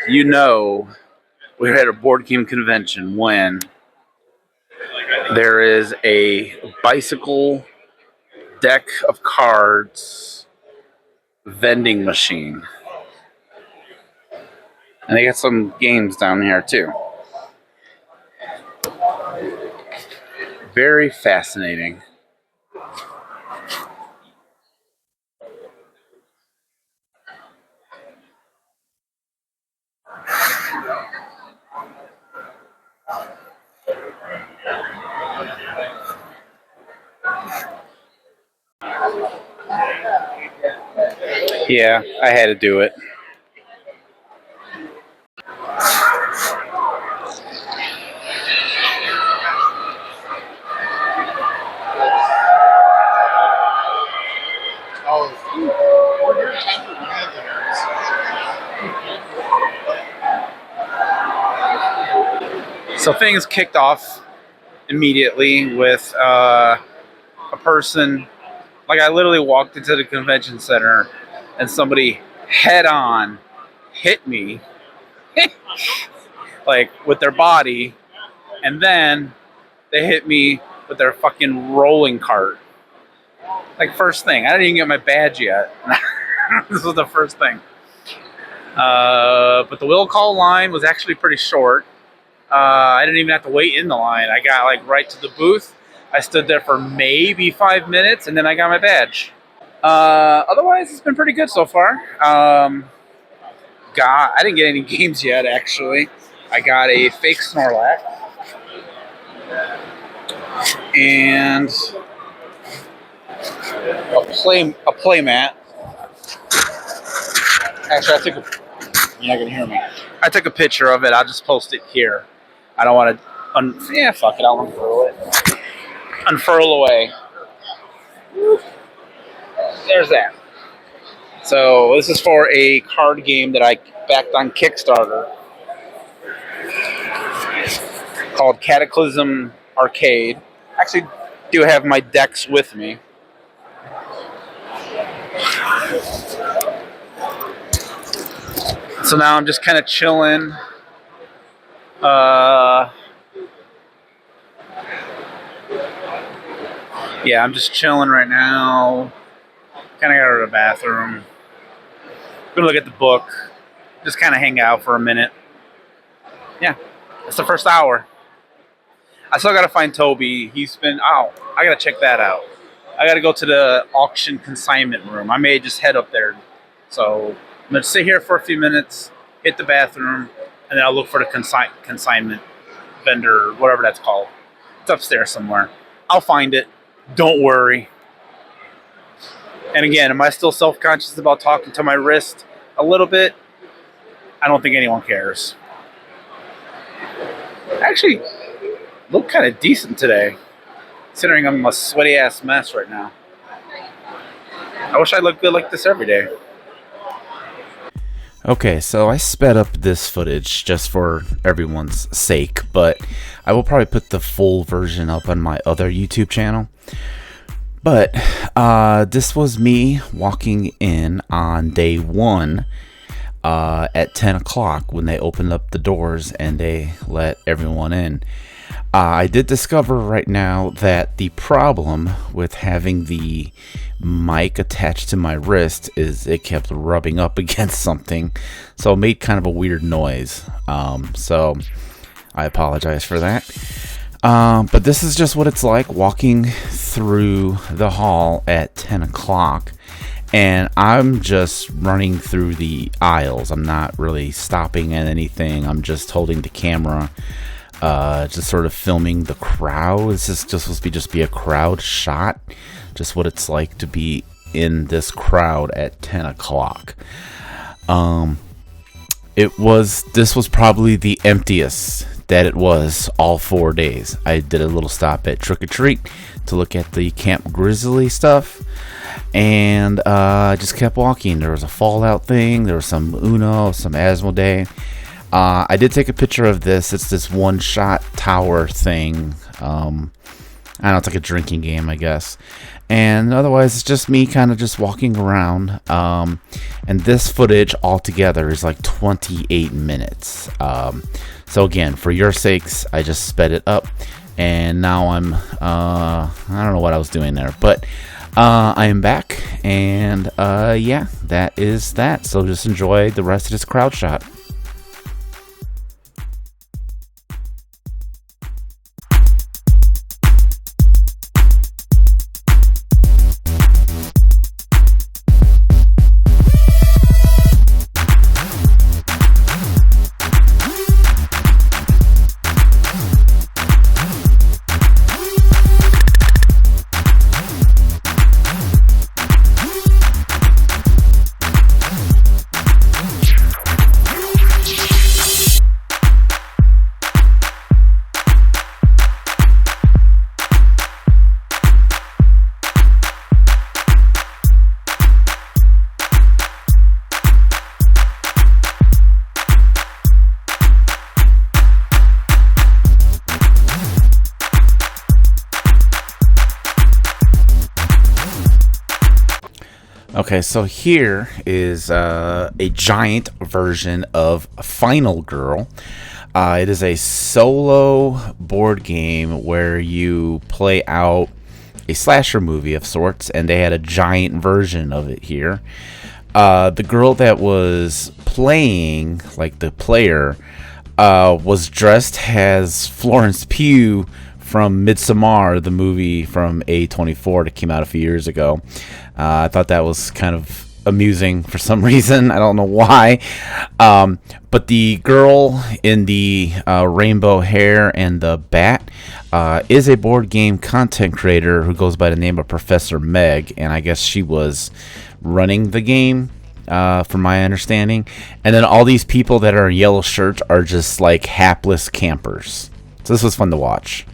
You know, we're at a board game convention when there is a bicycle deck of cards vending machine. And they got some games down here too. Very fascinating. Yeah, I had to do it. So things kicked off immediately with a person. Like, I literally walked into the convention center and somebody head on hit me like with their body, and then they hit me with their fucking rolling cart. Like, first thing, I didn't even get my badge yet. This was the first thing. But the will call line was actually pretty short. I didn't even have to wait in the line. I got like right to the booth. I stood there for maybe 5 minutes, and then I got my badge. Otherwise, it's been pretty good so far. I didn't get any games yet, actually. I got a fake Snorlax and a play mat. Actually, you're not gonna hear me. I took a picture of it. I'll just post it here. I don't want to. Fuck it. I'll unfurl it. Unfurl away. There's that. So this is for a card game that I backed on Kickstarter called Cataclysm Arcade. I actually do have my decks with me. So now I'm just kind of chilling. Yeah, I'm just chilling right now. Kind of got to go to the bathroom. Gonna look at the book. Just kind of hang out for a minute. Yeah, it's the first hour. I still got to find Toby. I got to check that out. I got to go to the auction consignment room. I may just head up there. So I'm going to sit here for a few minutes, hit the bathroom, and then I'll look for the consignment vendor, whatever that's called. It's upstairs somewhere. I'll find it. Don't worry. And again, am I still self-conscious about talking to my wrist a little bit? I don't think anyone cares. Actually, look kind of decent today, considering I'm a sweaty-ass mess right now. I wish I looked good like this every day. Okay, so I sped up this footage just for everyone's sake, but I will probably put the full version up on my other YouTube channel. But this was me walking in on day one at 10 o'clock when they opened up the doors and they let everyone in. I did discover right now that the problem with having the mic attached to my wrist is it kept rubbing up against something, so it made kind of a weird noise. So I apologize for that. But this is just what it's like walking through the hall at 10 o'clock. And I'm just running through the aisles. I'm not really stopping at anything. I'm just holding the camera. Just sort of filming the crowd. This is just supposed to be a crowd shot. Just what it's like to be in this crowd at 10 o'clock. This was probably the emptiest that it was all 4 days. I did a little stop at Trick or Treat to look at the Camp Grizzly stuff. And I just kept walking. There was a Fallout thing. There was some Uno, some Asmodee. I did take a picture of this. It's this one-shot tower thing. I don't know, it's like a drinking game, I guess. And otherwise, it's just me kind of just walking around. And this footage altogether is like 28 minutes. So again, for your sakes, I just sped it up. And now I'm, I don't know what I was doing there. But I am back. And yeah, that is that. So just enjoy the rest of this crowd shot. Okay, so here is a giant version of Final Girl. It is a solo board game where you play out a slasher movie of sorts, and they had a giant version of it here. The girl that was playing, like the player, was dressed as Florence Pugh from Midsommar, the movie from A24 that came out a few years ago. I thought that was kind of amusing for some reason. I don't know why. But the girl in the rainbow hair and the bat is a board game content creator who goes by the name of Professor Meg, and I guess she was running the game, from my understanding. And then all these people that are in yellow shirts are just like hapless campers. So this was fun to watch.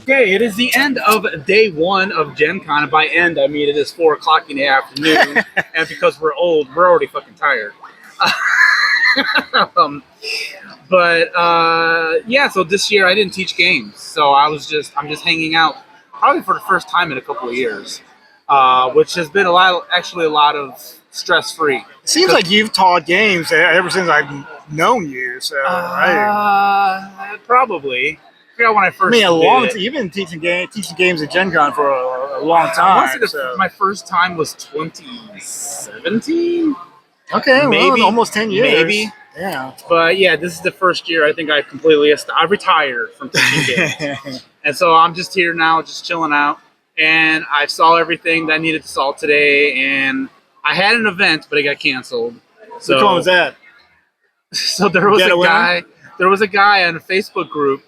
Okay, it is the end of day 1 of Gen Con, and by end I mean it is 4 o'clock in the afternoon, and because we're old, we're already fucking tired. Yeah, so this year I didn't teach games, so I'm just hanging out, probably for the first time in a couple of years, which has been a lot of stress-free. It seems like you've taught games ever since I've known you. So Probably. I forgot when I first. You've been teaching games at Gen Con for a long time. My first time was 2017. Okay, maybe well, almost 10 years. Maybe. Yeah. But yeah, this is the first year I think I retired from teaching games, and so I'm just here now, just chilling out. And I saw everything that I needed to solve today, and I had an event, but it got canceled. So, which one was that? So there was a guy on a Facebook group,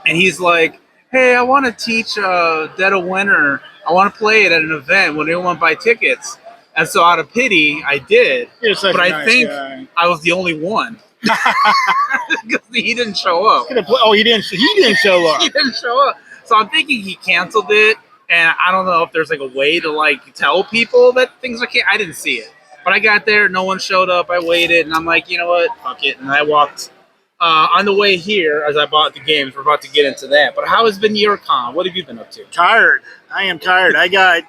and he's like, "Hey, I want to teach Dead of Winter. I want to play it at an event. Would anyone buy tickets?" And so out of pity, I did. But I think I was the only one. Because he didn't show up. Oh, he didn't show up. He didn't show up. So I'm thinking he canceled it. And I don't know if there's like a way to like tell people that things are canceled. I didn't see it. But I got there, no one showed up. I waited, and I'm like, you know what? Fuck it. And I walked on the way here as I bought the games. We're about to get into that. But how has been your con? What have you been up to? Tired. I am tired. I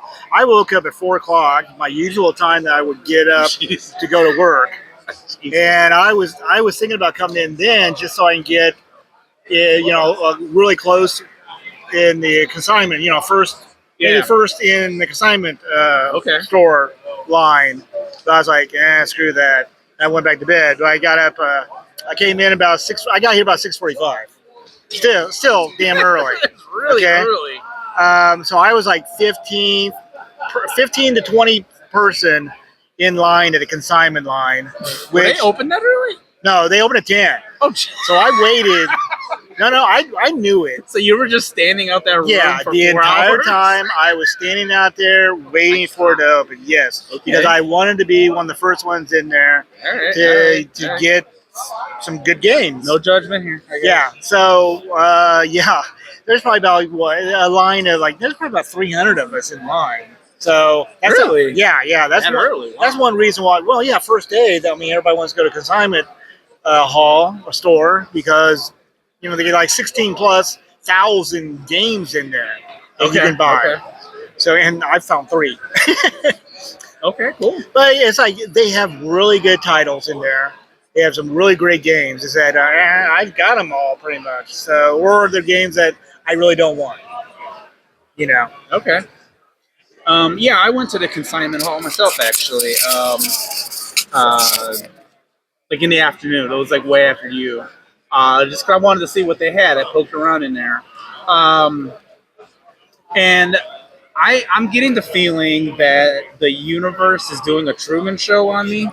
woke up at 4 o'clock, my usual time that I would get up to go to work. And I was thinking about coming in then just so I can get, really close in the consignment. First in the consignment store line. So I was like, screw that. I went back to bed. But I got up. I came in about 6. I got here about 6:45. Still damn early. It's really early. So I was like 15 to 20 person in line at a consignment line. They opened that early? No, they opened at 10. Oh, so I waited. I knew it. So you were just standing out that room for the 4 entire hours? time I was standing out there waiting for it to open. Yes, because I wanted to be one of the first ones in there to get some good games. No judgment here. Yeah. So there's probably about a line of there's probably about 300 of us in line. So that's really? That's one reason why. Well, yeah, first day. I mean, everybody wants to go to consignment hall or store because they get like 16,000+ games in there that you can buy. Okay. So, and I found 3. Okay, cool. But it's like they have really good titles in there. They have some really great games. Is that I've got them all pretty much. So, or the games that I really don't want. Okay. Yeah, I went to the consignment hall myself actually. Like in the afternoon. It was like way after you. Just 'cause I wanted to see what they had. I poked around in there. And I'm getting the feeling that the universe is doing a Truman Show on me,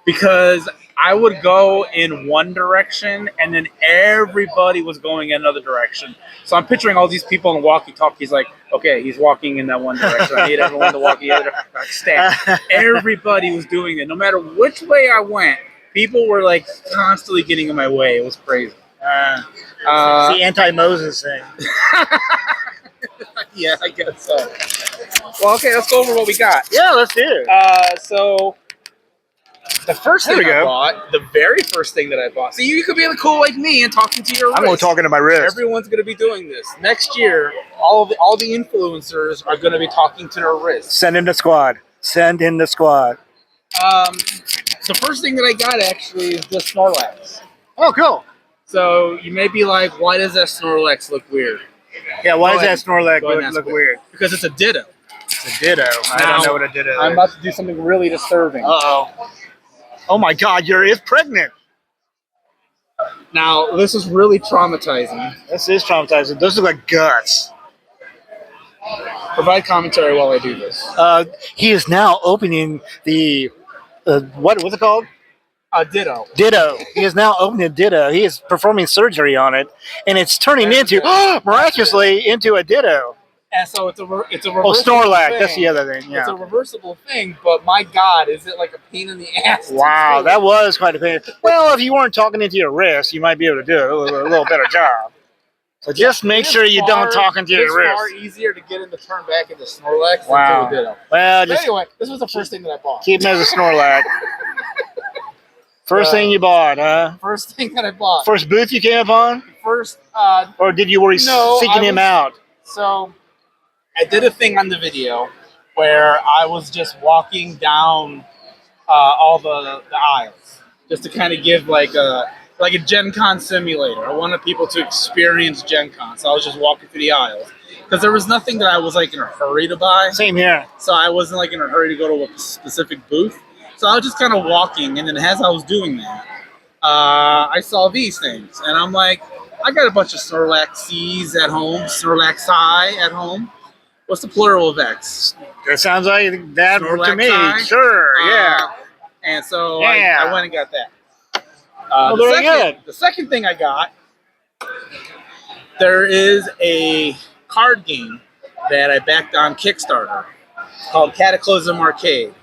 because I would go in one direction and then everybody was going in another direction. So I'm picturing all these people in walkie-talkies like, okay, he's walking in that one direction. I need everyone to walk the other direction. Everybody was doing it. No matter which way I went, people were like constantly getting in my way. It was crazy. It's the anti-Moses thing. Yeah, I guess so. Well, okay, let's go over what we got. Yeah, let's do it. So the first thing I bought, the very first thing that I bought. See, you could be cool like me and talking to your wrist. I'm going to talking to my wrist. Everyone's going to be doing this. Next year, all the influencers are going to be talking to their wrists. Send in the squad. The first thing that I got actually is the Snorlax. Oh, cool. So you may be like, why does that Snorlax look weird? Yeah, why does that Snorlax look weird? Because it's a Ditto. It's a Ditto. I don't know what a Ditto is. I'm about to do something really disturbing. Uh-oh. Oh my God, it's pregnant. Now, this is really traumatizing. This is traumatizing. Those look like guts. Provide commentary while I do this. He is now opening the what's it called? Ditto. Ditto. He is now opening Ditto. He is performing surgery on it, and it's turning miraculously into a Ditto. And so it's a reversible Snorlax. thing. That's the other thing. Yeah. It's a reversible thing, but my God, is it like a pain in the ass? Wow, that was quite a pain. Well, if you weren't talking into your wrist, you might be able to do a little better job. So just make sure you don't talk into your wrist. It's far easier to get him to turn back into Snorlax Wow. than to a Ditto. Well, But just anyway, this was the first thing that I bought. keep him as a Snorlax. First thing you bought, huh? First thing that I bought. First booth you came upon? First, Or did you were seeking him out? So I did a thing on the video where I was just walking down all the aisles just to kind of give like a Gen Con simulator. I wanted people to experience Gen Con, so I was just walking through the aisles because there was nothing that I was like in a hurry to buy. Same here. So I wasn't like in a hurry to go to a specific booth. So I was just kind of walking, and then as I was doing that, I saw these things, and I'm like, I got a bunch of Snorlaxes at home, Snorlaxi at home. What's the plural of X? That sounds like that to me. Snorlaxi? Sure, yeah. And so Yeah. I went and got that. Very good. The second thing I got, there is a card game that I backed on Kickstarter called Cataclysm Arcade.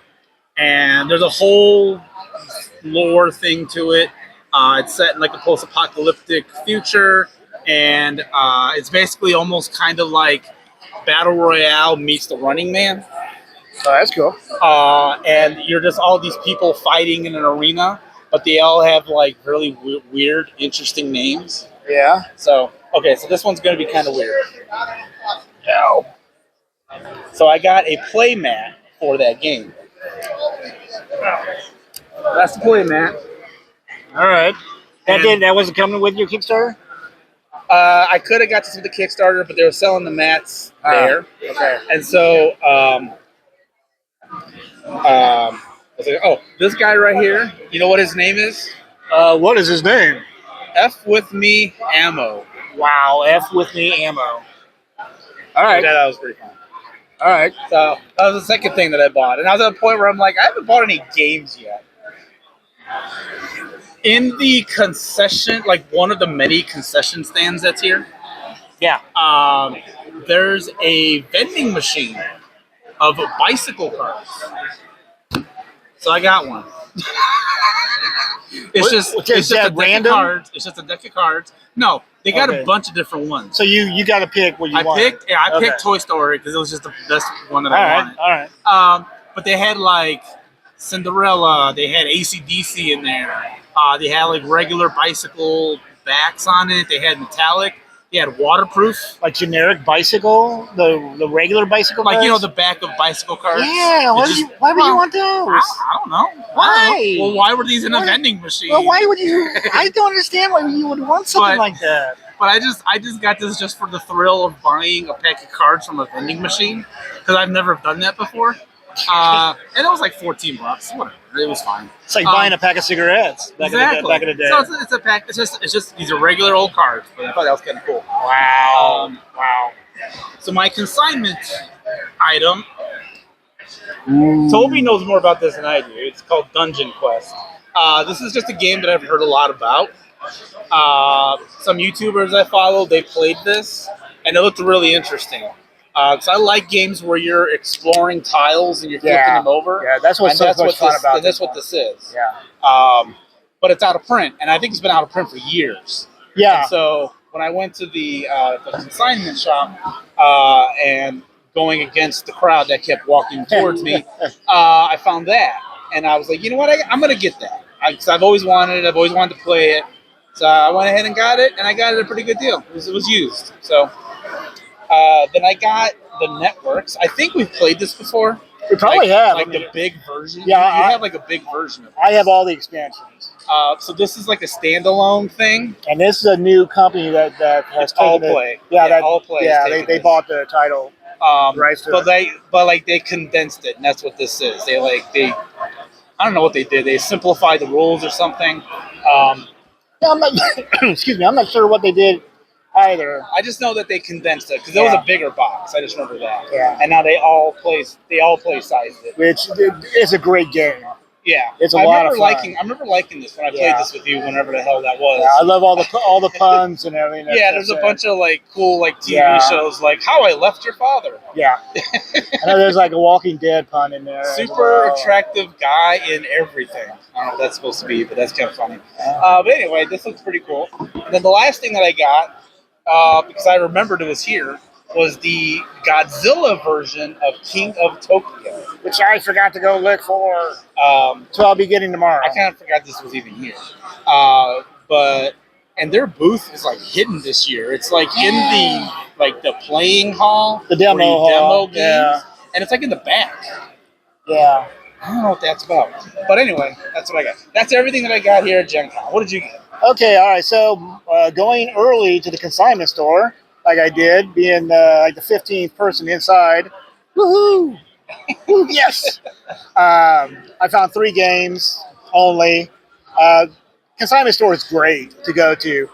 And there's a whole lore thing to it. It's set in like a post-apocalyptic future, and it's basically almost kind of like Battle Royale meets the Running Man. Oh, that's cool. And you're just all these people fighting in an arena, but they all have like really weird, interesting names. Yeah. So, okay, so this one's going to be kind of weird. No. So I got a play mat for that game. That's the play mat. All right. That wasn't coming with your Kickstarter? I could have got this with the Kickstarter, but they were selling the mats there. Okay. And so, I was like, oh, this guy right here, you know what his name is? What is his name? F with me ammo. Wow, F with me ammo. All right. Yeah, that was pretty fun. All right. So that was the second thing that I bought. And I was at a point where I'm like, I haven't bought any games yet. In the concession, like one of the many concession stands that's here, Yeah. there's a vending machine of bicycle cards. So I got one. It's just a deck random? of cards. It's just a deck of cards. No, they got Okay. a bunch of different ones. So you got to pick what you want. I picked Toy Story because it was just the best one that I wanted. All right. But they had like Cinderella. They had AC/DC in there. They had like regular bicycle backs on it. They had metallic. They had waterproof. Like generic bicycle, the regular bicycle. Like, cards? you know, the back of bicycle cards. Yeah. Why would you want those? I don't know. Why? Well, why were these in a vending machine? Well, why would you? I don't understand why you would want something like that. But I just got this just for the thrill of buying a pack of cards from a vending machine because I've never done that before. And it was like $14. Whatever, it was fine. It's like buying a pack of cigarettes back in the day. So it's a pack. It's just these are regular old cards, but I thought that was kind of cool. Wow. Wow. So my consignment item. Toby knows more about this than I do. It's called Dungeon Quest. This is just a game that I've heard a lot about. Some YouTubers I follow, they played this, and it looked really interesting. Because I like games where you're exploring tiles and you're flipping them over. Yeah, that's what's so much fun about it. That's what this is. Yeah. But it's out of print, and I think it's been out of print for years. Yeah. And so when I went to the consignment shop and going against the crowd that kept walking towards me, I found that, and I was like, you know what? I'm gonna get that because I've always wanted it. I've always wanted to play it. So I went ahead and got it, and I got it at a pretty good deal. It was used. So then I got the Networks. I think we've played this before. We probably have. Like the big version. Yeah, you have like a big version of it. I have all the expansions. So this is like a standalone thing. And this is a new company that has All taken Play. Yeah, All Play. Yeah, they bought the title. Right. But they condensed it, and that's what this is. They I don't know what they did. They simplified the rules or something. Yeah, I'm not, excuse me. I'm not sure what they did either. I just know that they condensed it because it was a bigger box. I just remember that. Yeah. And now they all play sized it. Which is a great game. Yeah. It's a lot of fun. I remember liking this when I played this with you, whenever the hell that was. Yeah, I love all the puns and everything. Yeah, there's a bunch of like cool like TV shows like How I Left Your Father. Yeah. I know there's like a Walking Dead pun in there. Super attractive guy in everything. I don't know what that's supposed to be, but that's kind of funny. But anyway, this looks pretty cool. And then the last thing that I got because I remembered it was here, was the Godzilla version of King of Tokyo. Which I forgot to go look for. Um, So I'll be getting tomorrow. I kind of forgot this was even here. And their booth is like hidden this year. It's like in the playing hall, The demo where you hall, demo games, yeah. and it's like in the back. Yeah. I don't know what that's about. But anyway, that's what I got. That's everything that I got here at Gen Con. What did you get? Okay, all right. So going early to the consignment store, like I did, being like the 15th person inside. Woohoo! Woo, yes. I found 3 games only. Consignment store is great to go to.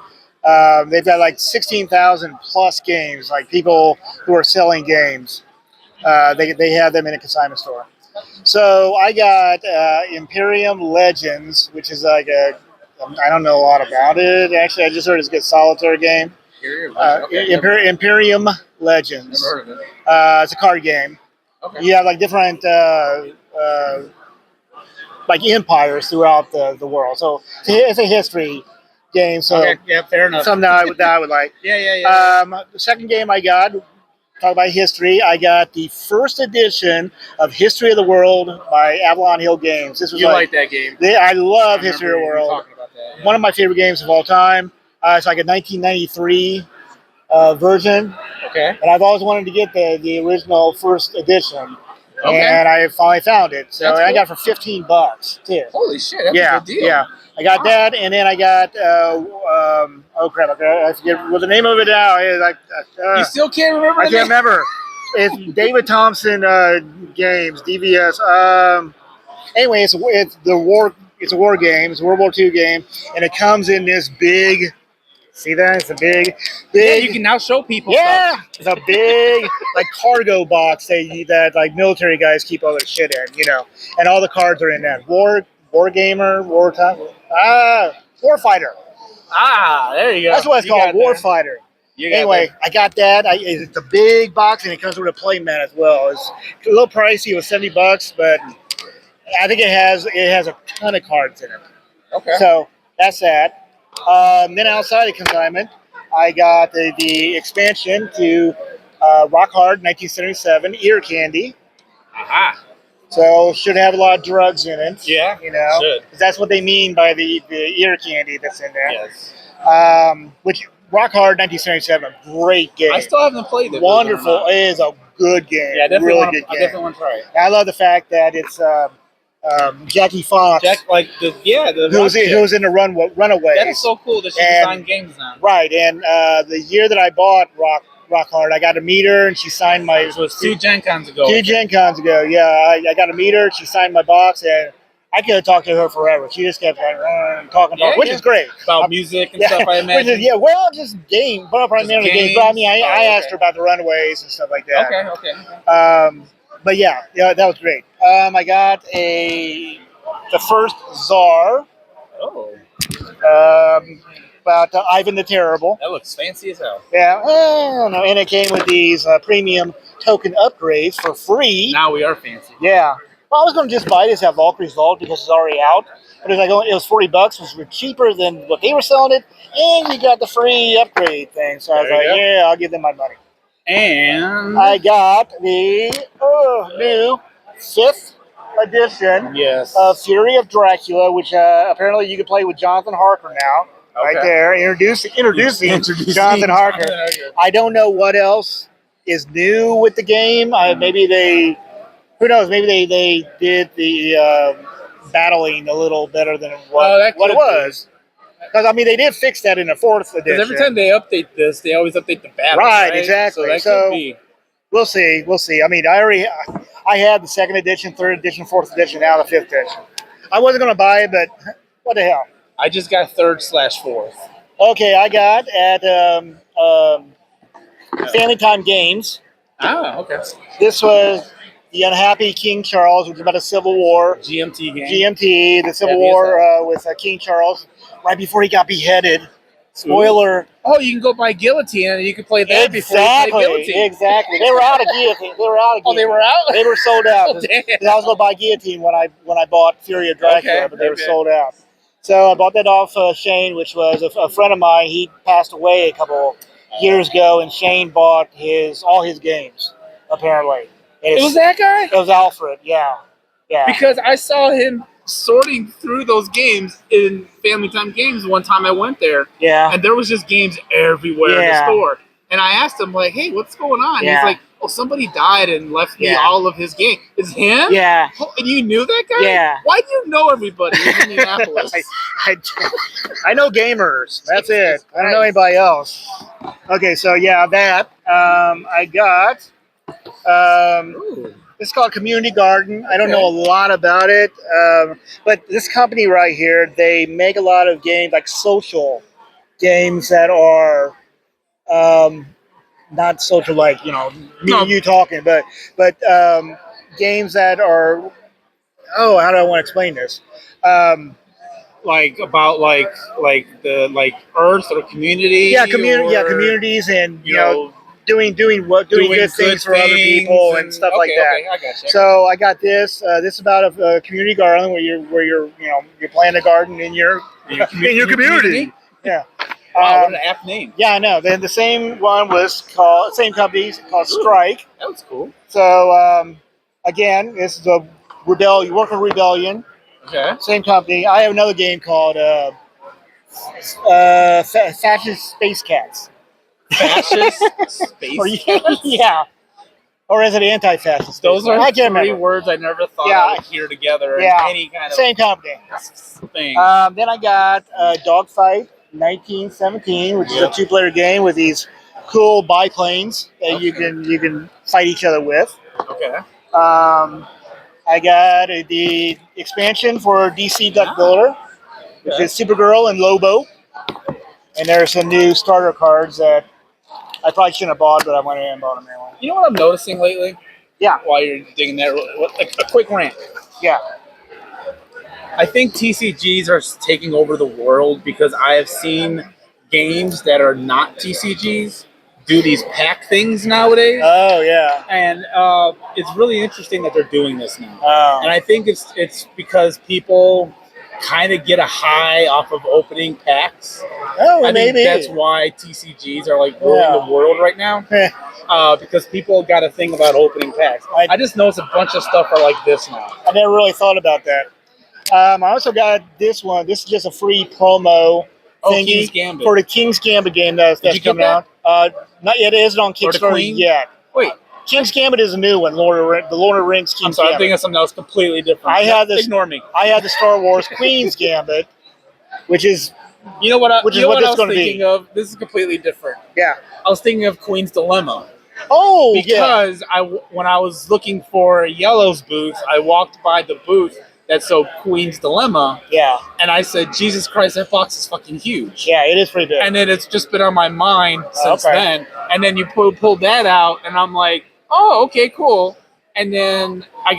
They've got like 16,000 plus games, like people who are selling games. They have them in a consignment store. So I got Imperium Legends, which is like I don't know a lot about it. Actually, I just heard it's a good solitaire game. Imperium Legends. Never heard of it. It's a card game. Okay. You have like different like empires throughout the world. So it's a history game. So Okay, yeah, fair enough. something that I would like. Yeah. The second game I got, talk about history, I got the first edition of History of the World by Avalon Hill Games. This was You like that game. I love History of the remember you World. talking about that, yeah. One of my favorite games of all time. It's like a 1993 version, Okay. and I've always wanted to get the original first edition. Okay. And I finally found it. So That's I cool. got it for $15 too. Holy shit, that's Yeah, a good deal. yeah. I got that, and then I got oh crap, I forget what the name of it now is. You still can't remember I the can't name? remember. It's David Thompson games, DVS. Anyway, it's the war. It's a war game. It's a World War II game, and it comes in this big. See that? It's a big. Yeah, you can now show people Yeah, stuff. it's a big like cargo box that like military guys keep all their shit in, and all the cards are in that. War gamer, wartime, warfighter. Ah, there you go. That's what it's You called, got that. warfighter. You got Anyway, that. I got that. It's a big box, and it comes with a play mat as well. It's a little pricey. It was $70, but I think it has a ton of cards in it. Okay. So that's that. Then outside of consignment, I got the expansion to Rock Hard 1977 Ear Candy. Aha. So should have a lot of drugs in it. Yeah, should. 'Cause that's what they mean by the ear candy that's in there. Yes. Which Rock Hard 1977, great game. I still haven't played it. Wonderful. It is a good game. Yeah, I definitely really want good to. I game. definitely want to try it. I love the fact that it's Jackie Fox, Jack, like the who was in the Runaways. That is so cool that she And- designed games now. Right, and the year that I bought Rock Hard, I got to meet her, and she signed my. This was 2 Gen Cons ago. 2 Gen Cons ago, yeah. I got to meet her. She signed my box, and I could have talked to her forever. She just kept talking, Yeah, which yeah. is great. About music and Yeah, stuff, I which imagine. is, well, just game, but primarily Just games. But I mean, games? I Oh, asked her about the Runaways and stuff like that. Okay. But yeah, that was great. I got the first Czar, Oh, about Ivan the Terrible. that looks fancy as hell. Yeah, I don't know. And it came with these premium token upgrades for free. Now we are fancy. Yeah. Well, I was going to just buy this at Valkyrie's Vault because it's already out. But it was like it was $40, which was cheaper than what they were selling it, and you got the free upgrade thing. So I was There like, you go. yeah, I'll give them my money. And I got the new 5th edition yes, of Fury of Dracula, which apparently you can play with Jonathan Harker now. Right Okay. there, introducing Jonathan Harker. I don't know what else is new with the game. Maybe they, who knows? Maybe they did the battling a little better than what it was. Because I mean, they did fix that in the 4th edition. because every time they update this, they always update the battle. Right, exactly. So that So- could be. We'll see. I mean, I had the 2nd edition, 3rd edition, 4th edition, now the 5th edition. I wasn't going to buy it, but what the hell? I just got 3rd/4th. Okay, I got at Family Time Games. Ah, okay. This was The Unhappy King Charles, which is about a civil war. GMT game. GMT, the Civil Heavy as War with King Charles, right before he got beheaded. Spoiler. Oh, you can go buy Guillotine and you can play that before you play Guillotine. Exactly. They were out of Guillotine. Oh, they were out? They were sold out. Oh, damn. 'Cause I was going to buy Guillotine when I bought Fury of Dracula, Okay, but they were okay. sold out. So I bought that off Shane, which was a friend of mine. He passed away a couple years ago, and Shane bought all his games. Apparently, It was that guy? It was Alfred. Yeah. Because I saw him sorting through those games in Family Time Games one time I went there, Yeah. and there was just games everywhere in the Yeah. store. And I asked him, like, hey, what's going on? Yeah. He's like, oh, somebody died and left me Yeah. all of his games. It's him? Yeah. Oh, and you knew that guy? Yeah. Why do you know everybody in Indianapolis? I know gamers. That's it. I don't know anybody else. Okay, so yeah, that I got. It's called Community Garden. I don't know a lot about it, but this company right here, they make a lot of games, like social games that are not social, like me and you talking, but games that are. Oh, how do I want to explain this? Like about the Earth or community? Yeah, or, communities, and you know, doing good things for other people and stuff like that. Okay, I gotcha. So I got this. This is about a community garden where you're planting a garden in your community. Yeah. Wow, what an apt name. Yeah, I know. Then the same one was called same company called Strike. That was cool. So again, this is a Rebellion. You work with Rebellion. Okay. Same company. I have another game called Fascist Space Cats. Fascist space cats? Yeah. Or is it anti-fascist? Space Those Cats? are I can't three remember. words I never thought Yeah. I would hear together in Yeah. any kind of Same company. thing. Then I got Dogfight 1917, which is a 2-player game with these cool biplanes that you can fight each other with. Okay. I got the expansion for DC Duck Builder, which is Supergirl and Lobo. And there are some new starter cards that I probably shouldn't have bought, but I went in and bought them anyway. You know what I'm noticing lately? Yeah. While you're digging there, a quick rant. Yeah. I think TCGs are taking over the world because I have seen games that are not TCGs do these pack things nowadays. Oh, yeah. And it's really interesting that they're doing this now. Oh. And I think it's because people kind of get a high off of opening packs. Oh, I maybe. think that's why TCGs are like ruling the world right now. Because people got a thing about opening packs. I just noticed a bunch of stuff are like this now. I never really thought about that. I also got this one. This is just a free promo thingy King's Gambit. for the King's Gambit game that's coming out. Not yet. It isn't on Kickstarter yet. Wait. King's Gambit is a new one. the Lord of the Rings King's I'm sorry, Gambit. I'm thinking of something else completely different. Ignore me. I had the Star Wars Queen's Gambit, which is what I was gonna thinking of. This is completely different. Yeah. I was thinking of Queen's Dilemma. Oh, because when I was looking for Yellow's booth, I walked by the booth that sold Queen's Dilemma. Yeah. And I said, Jesus Christ, that box is fucking huge. Yeah, it is pretty big. And then it's just been on my mind since then. And then you pulled that out, and I'm like, oh, okay, cool. And then I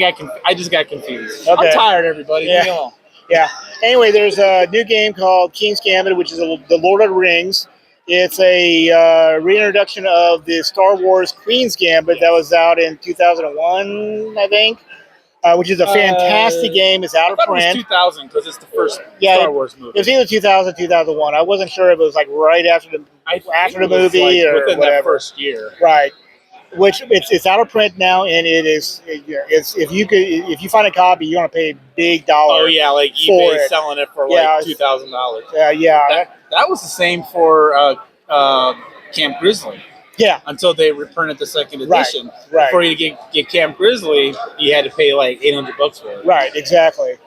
just got confused. Okay. I'm tired, everybody. Yeah. Leave me alone. Yeah. Anyway, there's a new game called King's Gambit, which is the Lord of the Rings. It's a reintroduction of the Star Wars Queen's Gambit that was out in 2001, I think, which is a fantastic game. It's out of print. It was 2000 because it's the first Star Wars movie. It was either 2000 or 2001. I wasn't sure if it was like right after the movie or within whatever. that first year. Right. Which it's out of print now, and it's if you find a copy, you're gonna pay a big dollar. Oh yeah, like eBay selling it for like $2,000. Yeah. That was the same for Camp Grizzly. Yeah. Until they reprinted the second edition. Right. Before you get Camp Grizzly, you had to pay like $800 for it. Right. Exactly.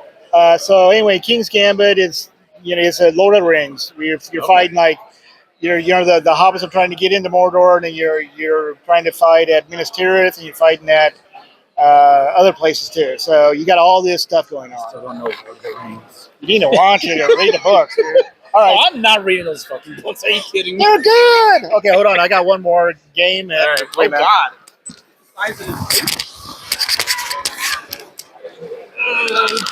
So anyway, King's Gambit is it's a Lord of the Rings. You're fighting like. The hobbits are trying to get into Mordor, and then you're trying to fight at Minas Tirith, and you're fighting at other places too. So you got all this stuff going on. I don't know what the Rings. You need to watch it or read the books, dude. All right. I'm not reading those fucking books. Are you kidding me? They're good. Okay, hold on. I got one more game. All right. Oh God.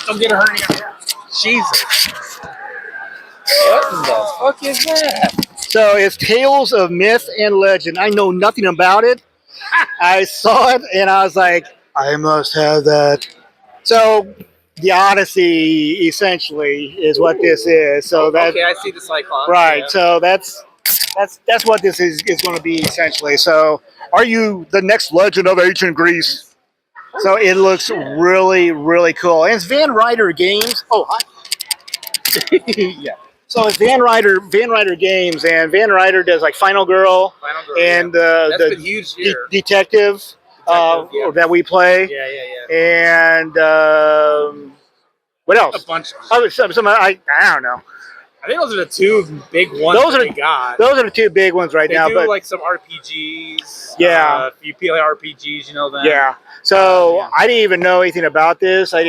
Don't get a hernia. Jesus. What the fuck is that? So it's Tales of Myth and Legend. I know nothing about it. I saw it and I was like, I must have that. So the Odyssey essentially is what this is. So okay, I see the Cyclops. Right. Yeah. So that's That's what this is going to be essentially. So, are you the next legend of ancient Greece? So it looks really, really cool. And it's Van Ryder Games. Oh, hi. Yeah. So it's Van Ryder Games, and Van Ryder does like Final Girl, Final Girl, and That's the been huge here. Detective, Yeah. that we play, and what else? A bunch. I don't know. I think those are the two big ones Those that are we got. those are the two big ones right They now. do But like some RPGs. Yeah. If you play RPGs, you know that. yeah, so Yeah. I didn't even know anything about this. I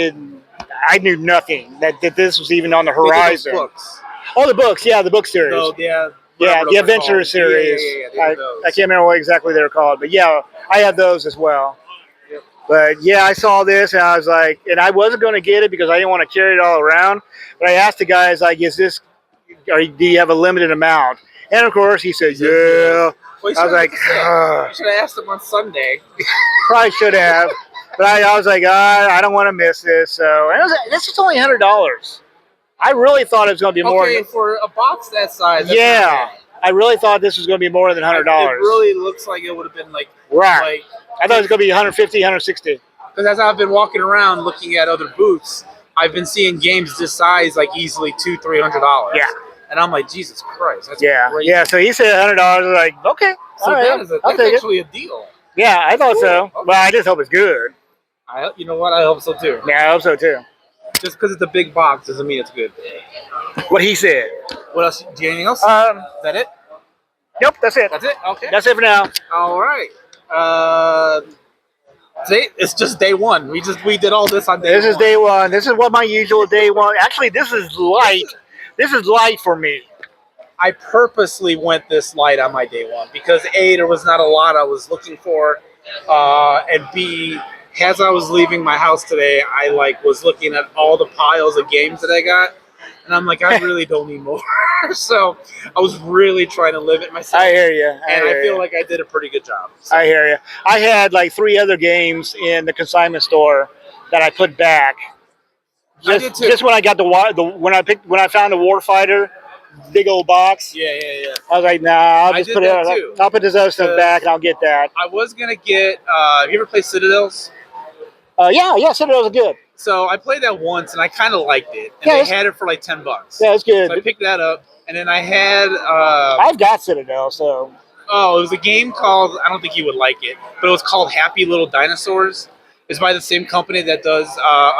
knew nothing that this was even on the They did those horizon. books. Oh, the books, yeah, the book series. Yeah, Yeah, the Adventure series. They I did those. can't remember what exactly they're called, but yeah, I have those as well. Yep. But yeah, I saw this and I was like, and I wasn't going to get it because I didn't want to carry it all around. But I asked the guys, like, do you have a limited amount? And of course, he said, yeah. Well, I was like, you should have asked him on Sunday. probably should have. But I was like, I don't want to miss this. So and this is only $100. I really thought it was going to be more. Okay, for a box that size. That's Yeah, not bad. I really thought this was going to be more than $100. It really looks like it would have been like Right. I thought it was going to be 150, 160. because as I've been walking around looking at other booths, I've been seeing games this size like easily $200-300. Yeah. And I'm like, Jesus Christ, that's Yeah, crazy. yeah. So he said $100. I was like, okay, So all right, that's I'll take it. actually a deal. Yeah, I thought so. Cool. Okay. Well, I just hope it's good. You know what? I hope so too. Yeah, I hope so too. Just because it's a big box doesn't mean it's good. What he said. What else? Do you have anything else? Is that it? Nope, that's it. That's it. Okay. That's it for now. All right. It's just day one. We did all this on day one. This is day one. This is what my usual day one. Actually, this is light. This is light for me. I purposely went this light on my day one because A, there was not a lot I was looking for, and B, as I was leaving my house today, I was looking at all the piles of games that I got, and I'm like, I really don't need more. So I was really trying to limit myself. I hear you. And I feel like I did a pretty good job. So. I hear you. I had like 3 other games in the consignment store that I put back. I did too. Just when I got when I found the Warfighter, big old box. Yeah. I was like, nah, I'll just did put that it. too. I'll put this other stuff back and I'll get that. I was gonna get. Have you ever played Citadels? Yeah, Citadels are good. So I played that once and I kind of liked it. And Yeah, they had it for like $10. Yeah, it's good. So I picked that up, and then I had. I've got Citadel, so. Oh, it was a game called. I don't think you would like it, but it was called Happy Little Dinosaurs. It's by the same company that does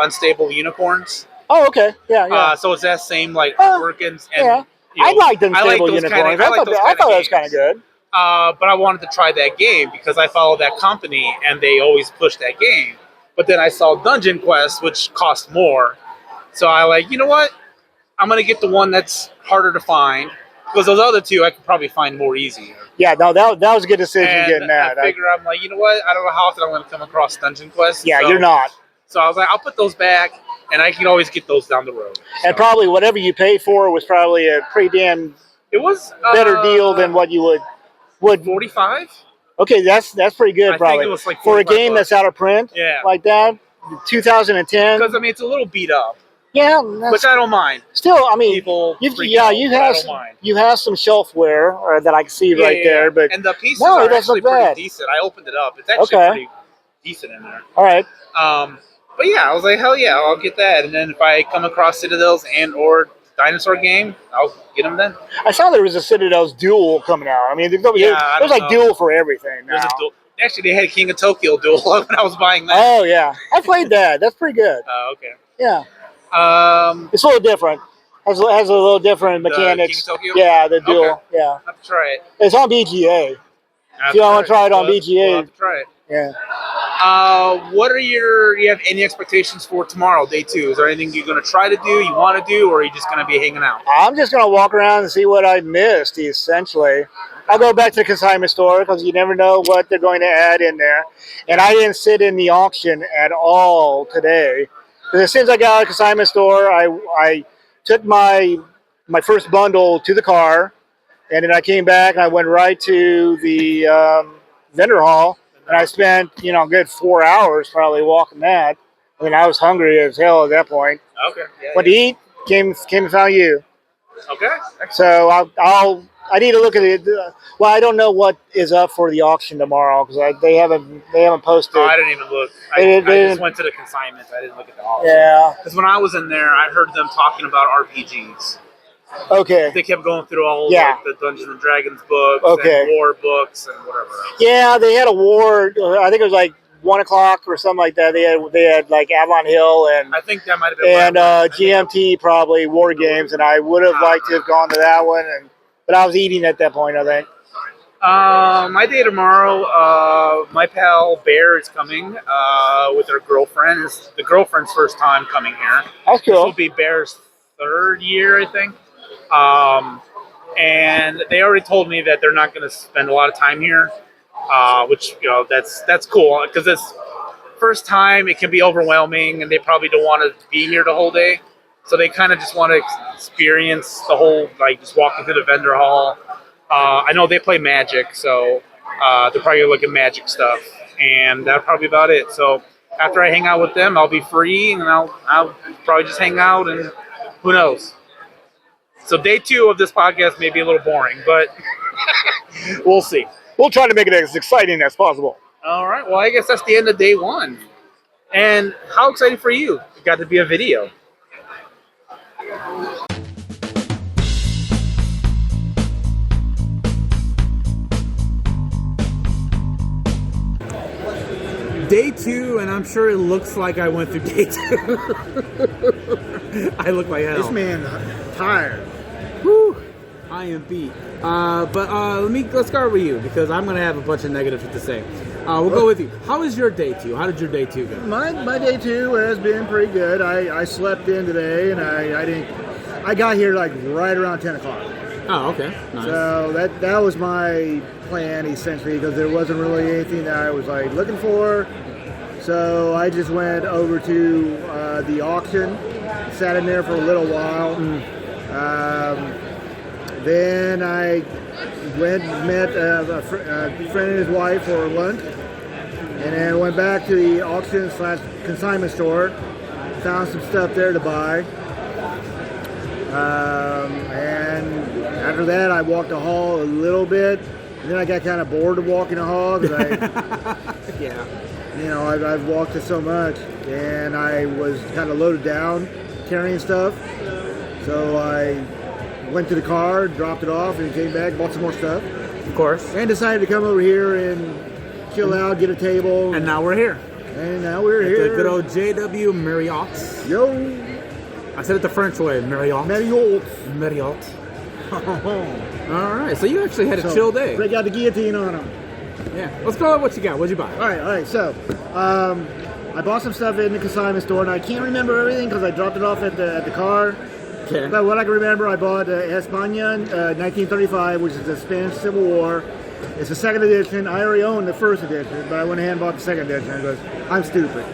Unstable Unicorns. Oh, okay. Yeah. So it's that same working. And, Yeah. you know, I liked Unstable those Unicorns. kinda- I thought it was kind of good. But I wanted to try that game because I follow that company and they always push that game. But then I saw Dungeon Quest, which cost more. So you know what? I'm going to get the one that's harder to find because those other two I could probably find more easier. Yeah, no, that was a good decision And getting that. I figure I'm like, you know what? I don't know how often I'm going to come across Dungeon Quest. Yeah, so, you're not. So I was like, I'll put those back and I can always get those down the road. And probably whatever you paid for was probably a pretty damn It was better deal than what you would. 45. Okay, that's pretty good. I think Probably it was like for a 45 game bucks. that's out of print. Yeah. Like that, 2010. Because it's a little beat up, Yeah, which I don't mind. still, I mean, People, you freak out, but I have don't mind. you have some shelfware that I can see right Yeah. there, but And the pieces No, it are doesn't actually look bad. pretty decent. I opened it up. It's actually Okay. pretty decent in there. all right. But yeah, I was like, hell yeah, I'll get that. And then if I come across Citadels and or dinosaur game, I'll get them then. I saw there was a Citadel's Duel coming out. I mean, there's I don't like know. Duel for everything now. There's a duel. Actually, they had King of Tokyo duel when I was buying that. Oh yeah, I played that. That's pretty good. Okay. Yeah, Um, it's a little different. Has a little different The mechanics. King of Tokyo? Yeah, the Duel. Okay. Yeah, I'll have to try it. it's on BGA. If you wanna try it on BGA. We'll have to try it. Yeah. What are you have any expectations for tomorrow, day 2? Is there anything you're going to try to do, you want to do, or are you just going to be hanging out? I'm just gonna walk around and see what I missed. Essentially, I'll go back to the consignment store because you never know what they're going to add in there. And I didn't sit in the auction at all today. Because as soon as I got out of the consignment store, I took my first bundle to the car, and then I came back and I went right to the vendor hall, and I spent a good 4 hours probably walking that. I mean, I was hungry as hell at that point. Okay. Yeah, Went to eat, came and found you. Okay. So I need to look at it. Well, I don't know what is up for the auction tomorrow because they haven't posted. Oh, I didn't even look. They I didn't- just went to the consignment. I didn't look at the auction. Yeah. Because when I was in there, I heard them talking about RPGs. Okay. They kept going through all Yeah. like, the Dungeons and Dragons books, Okay. and war books, and whatever else. Yeah, they had a war. I think it was like 1 o'clock or something like that. They had like Avalon Hill and I think that might have been. GMT probably war games, and I would have liked to have gone to that one, but I was eating at that point. I think. My day tomorrow, my pal Bear is coming with her girlfriend. It's the girlfriend's first time coming here. That's This will cool. be Bear's 3rd year, I think. And they already told me that they're not going to spend a lot of time here, which that's cool because it's first time. It can be overwhelming, and they probably don't want to be here the whole day. So they kind of just want to experience the whole, like just walking through the vendor hall. I know they play Magic, so they're probably gonna look at Magic stuff, and that's probably about it. So after I hang out with them, I'll be free, and I'll probably just hang out, and who knows. So day 2 of this podcast may be a little boring, but we'll see. We'll try to make it as exciting as possible. All right. Well, I guess that's the end of day 1. And how exciting for you? It got to be a video. Day 2, and I'm sure it looks like I went through day 2. I look like hell. This man tired. Whew, I am beat. Let's start with you because I'm gonna have a bunch of negatives to say. We'll go with you. How was your day 2? How did your day 2 go? My day 2 has been pretty good. I slept in today, and I got here like right around 10 o'clock. Oh, okay. Nice. So that was my plan essentially because there wasn't really anything that I was like looking for. So I just went over to the auction, sat in there for a little while. Then I met a friend and his wife for lunch, and then went back to the auction / consignment store, found some stuff there to buy. And after that, I walked the hall a little bit, and then I got kind of bored of walking the hall because I've walked it so much, and I was kind of loaded down carrying stuff. So I went to the car, dropped it off, and came back, bought some more stuff. Of course. And decided to come over here and chill out, get a table. And now we're here. And now we're At here. the good old JW Marriott. Yo, I said it the French way, Marriott. Marriott. Marriott. All right, so you actually had a chill day. Break out the guillotine on them. Yeah. Let's go with what you got. What'd you buy? All right. So, I bought some stuff in the consignment store, and I can't remember everything because I dropped it off at the car. Okay. But what I can remember, I bought España 1935, which is the Spanish Civil War. It's the 2nd edition. I already owned the 1st edition, but I went ahead and bought the 2nd edition because I'm stupid.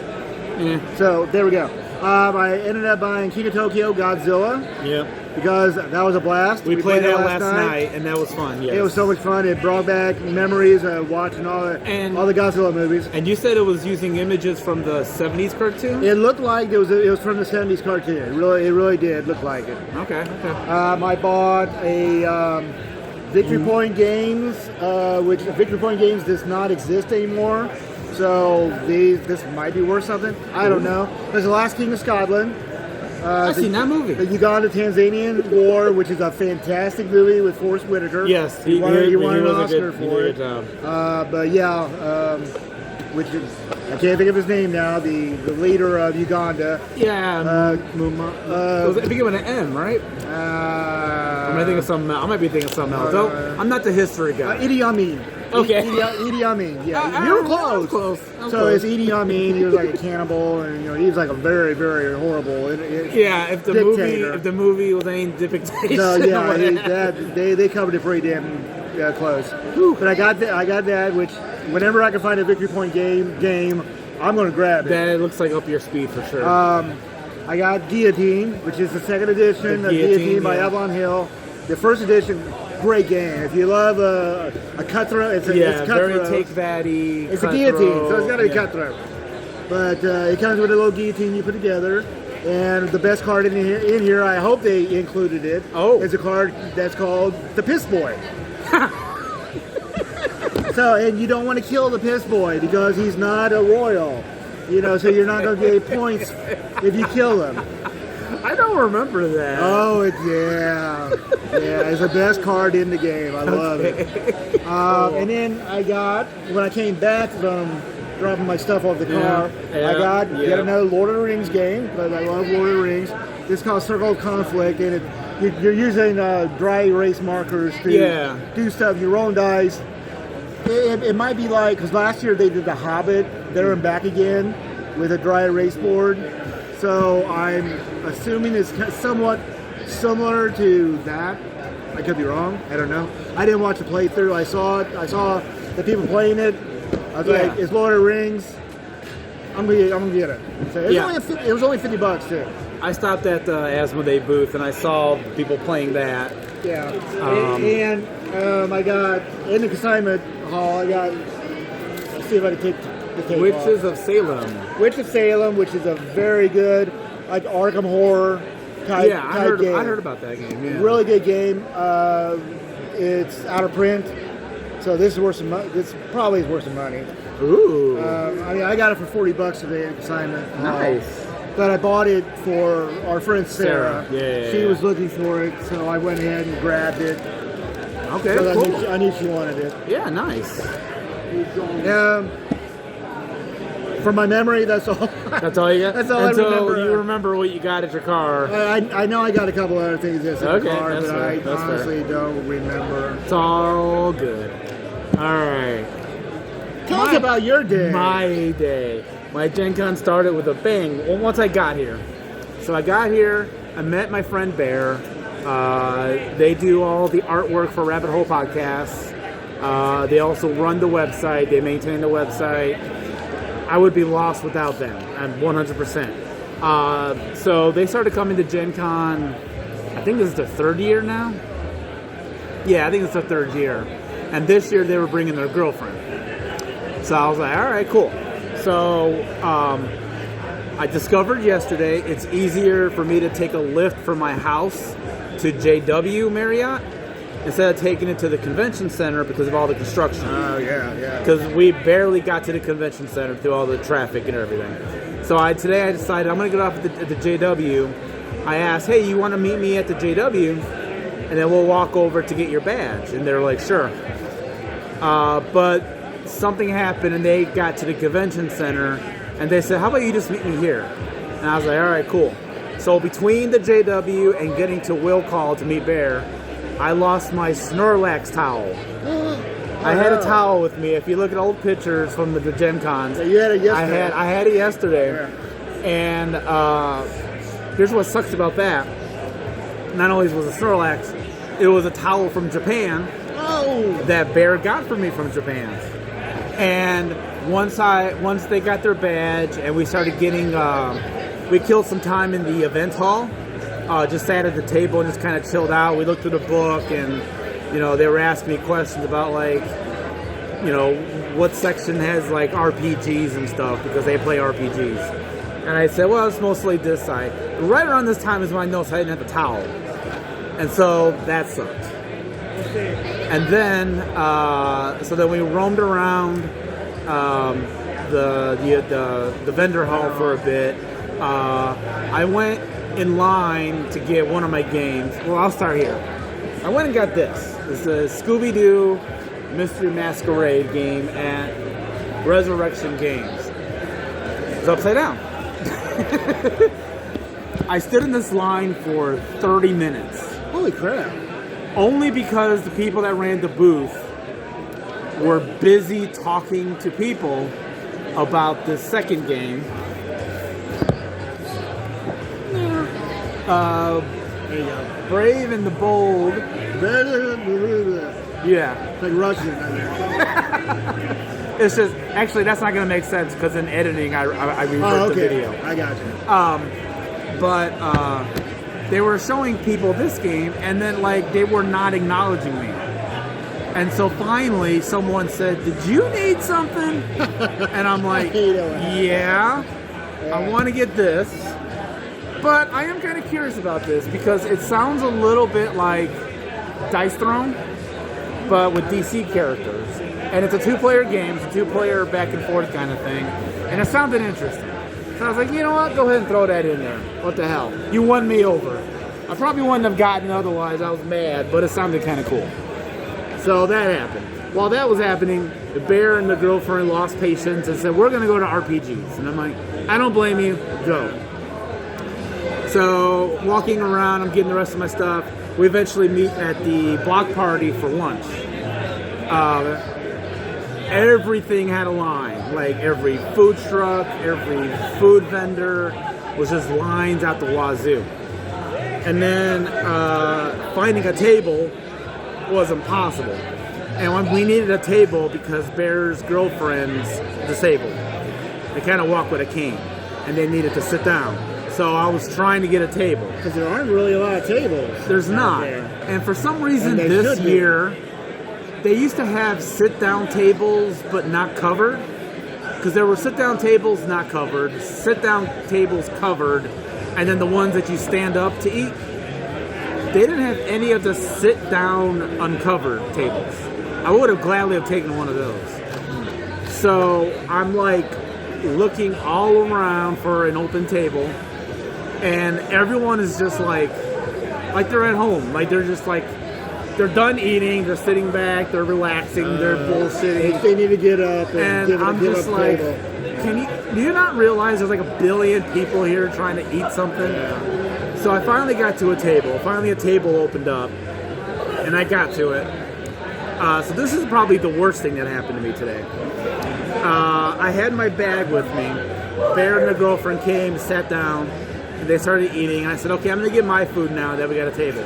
Yeah. So there we go. I ended up buying King of Tokyo Godzilla Yep. because that was a blast. We played that last night, and that was fun. Yes. It was so much fun. It brought back memories of watching all the Godzilla movies. And you said it was using images from the 70s cartoon? It looked like it was from the 70s cartoon. It really did look like it. Okay. I bought a Victory Point Games, which Victory Point Games does not exist anymore. So this might be worth something. I don't know. There's The Last King of Scotland. I've seen that movie. The Uganda-Tanzanian War, which is a fantastic movie with Forrest Whitaker. Yes, he won an was Oscar for it. But yeah, which is, I can't think of his name now. The leader of Uganda. Yeah, it began with an M, right? I might be thinking of something else. I'm not the history guy. Idi Amin. Okay. Idi Amin. Yeah, you were close. Close. It's Idi Amin. He was like a cannibal, and he was like a very, very horrible. If the movie was aimed depictation. So yeah, they covered it pretty damn close. But I got that, which whenever I can find a Victory Point game, I'm going to grab it. That looks like up your speed for sure. I got Guillotine, which is the 2nd edition of Guillotine by Avalon Hill. The 1st edition, great game. If you love a cutthroat, it's cutthroat. Very take-thatty. It's a guillotine, so it's got to be cutthroat. But it comes with a little guillotine you put together. And the best card in here, I hope they included it. Oh. Is a card that's called the Piss Boy. So, and you don't want to kill the Piss Boy because he's not a royal. You know, so you're not going to get points if you kill him. I don't remember that. Oh, it's the best card in the game. I love it. And then I got, when I came back from dropping my stuff off the car, I got yet another Lord of the Rings game, because I love Lord of the Rings. It's called Circle of Conflict, and you're using dry erase markers to do stuff, your own dice. It might be like, because last year they did The Hobbit, there and back again, with a dry erase board. So I'm assuming it's somewhat similar to that. I could be wrong. I don't know. I didn't watch the playthrough. I saw it. I saw the people playing it. I was like, it's Lord of the Rings. I'm gonna get it. So it was only $50 too. I stopped at the Asmodee booth and I saw people playing that. Yeah. And I got in the consignment hall. Let's see if I can take the tape Witches off. of Salem. Witch of Salem, which is a very good, like Arkham Horror type game. I heard about that game. Yeah. Really good game. It's out of print, so this is worth some. This probably is worth some money. Ooh. I got it for $40 today at consignment. Nice. But I bought it for our friend Sarah. She was looking for it, so I went ahead and grabbed it. Okay, cool. I knew she wanted it. Yeah, nice. From my memory, that's all. That's all you got? That's all I remember. You remember what you got at your car. I know I got a couple other things in the car, but I honestly don't remember. It's all good. All right. Tell us about your day. My day. My Gen Con started with a bang. Well, once I got here. So I got here, I met my friend Bear. They do all the artwork for Rabbit Hole Podcasts. They also run the website. They maintain the website. I would be lost without them. I'm 100%. So they started coming to Gen Con, I think this is their third year now. Yeah, I think it's their third year. And this year they were bringing their girlfriend. So I was like, all right, cool. So I discovered yesterday it's easier for me to take a lift from my house to JW Marriott instead of taking it to the convention center because of all the construction. Oh, yeah. Because we barely got to the convention center through all the traffic and everything. So today I decided I'm going to get off at the JW. I asked, hey, you want to meet me at the JW? And then we'll walk over to get your badge. And they're like, sure. But something happened and they got to the convention center and they said, how about you just meet me here? And I was like, all right, cool. So between the JW and getting to Will Call to meet Bear, I lost my Snorlax towel. I had a towel with me. If you look at old pictures from the Gen Cons, you had it yesterday. I had it yesterday. Yeah. And here's what sucks about that. Not only was it Snorlax, it was a towel from Japan that Bear got for me from Japan. And once they got their badge and we started getting, we killed some time in the event hall. Just sat at the table and just kind of chilled out. We looked through the book and, they were asking me questions about what section has like RPGs and stuff because they play RPGs. And I said, well, it's mostly this side. But right around this time is when I noticed I didn't have the towel. And so that sucked. And then, so then we roamed around the vendor hall for a bit. I went in line to get one of my games. Well, I'll start here. I went and got this. It's a Scooby-Doo Mystery Masquerade game at Resurrection Games. It's upside down. I stood in this line for 30 minutes. Holy crap. Only because the people that ran the booth were busy talking to people about the second game. There you go. Brave and the Bold. Yeah. Like Russian. It's just, actually, that's not going to make sense because in editing, I rewrote the video. I got you. But they were showing people this game, and then, they were not acknowledging me. And so finally, someone said, did you need something? And I'm like, yeah, I want to get this. But I am kind of curious about this because it sounds a little bit like Dice Throne, but with DC characters. And it's a 2-player game, it's a 2-player back and forth kind of thing. And it sounded interesting. So I was like, you know what? Go ahead and throw that in there. What the hell? You won me over. I probably wouldn't have gotten it otherwise. I was mad, but it sounded kind of cool. So that happened. While that was happening, the bear and the girlfriend lost patience and said, we're going to go to RPGs. And I'm like, I don't blame you. Go. So walking around, I'm getting the rest of my stuff. We eventually meet at the block party for lunch. Everything had a line. Like every food truck, every food vendor was just lines out the wazoo. And then finding a table was impossible. And we needed a table because Bear's girlfriend's disabled. They kind of walk with a cane. And they needed to sit down. So I was trying to get a table. Because there aren't really a lot of tables. There's not. There. And for some reason this year, they used to have sit-down tables but not covered. Because there were sit-down tables not covered, sit-down tables covered, and then the ones that you stand up to eat. They didn't have any of the sit-down uncovered tables. I would have gladly have taken one of those. So I'm like looking all around for an open table, and everyone is just like they're at home. Like they're just like, they're done eating, they're sitting back, they're relaxing, they're bullshitting. They need to get up and give I'm give just up like, table. do you not realize there's like a billion people here trying to eat something? Yeah. So I finally got to a table. Finally a table opened up, and I got to it. So this is probably the worst thing that happened to me today. I had my bag with me. Bear and the girlfriend came, sat down, and they started eating. And I said, okay, I'm going to get my food now that we got a table.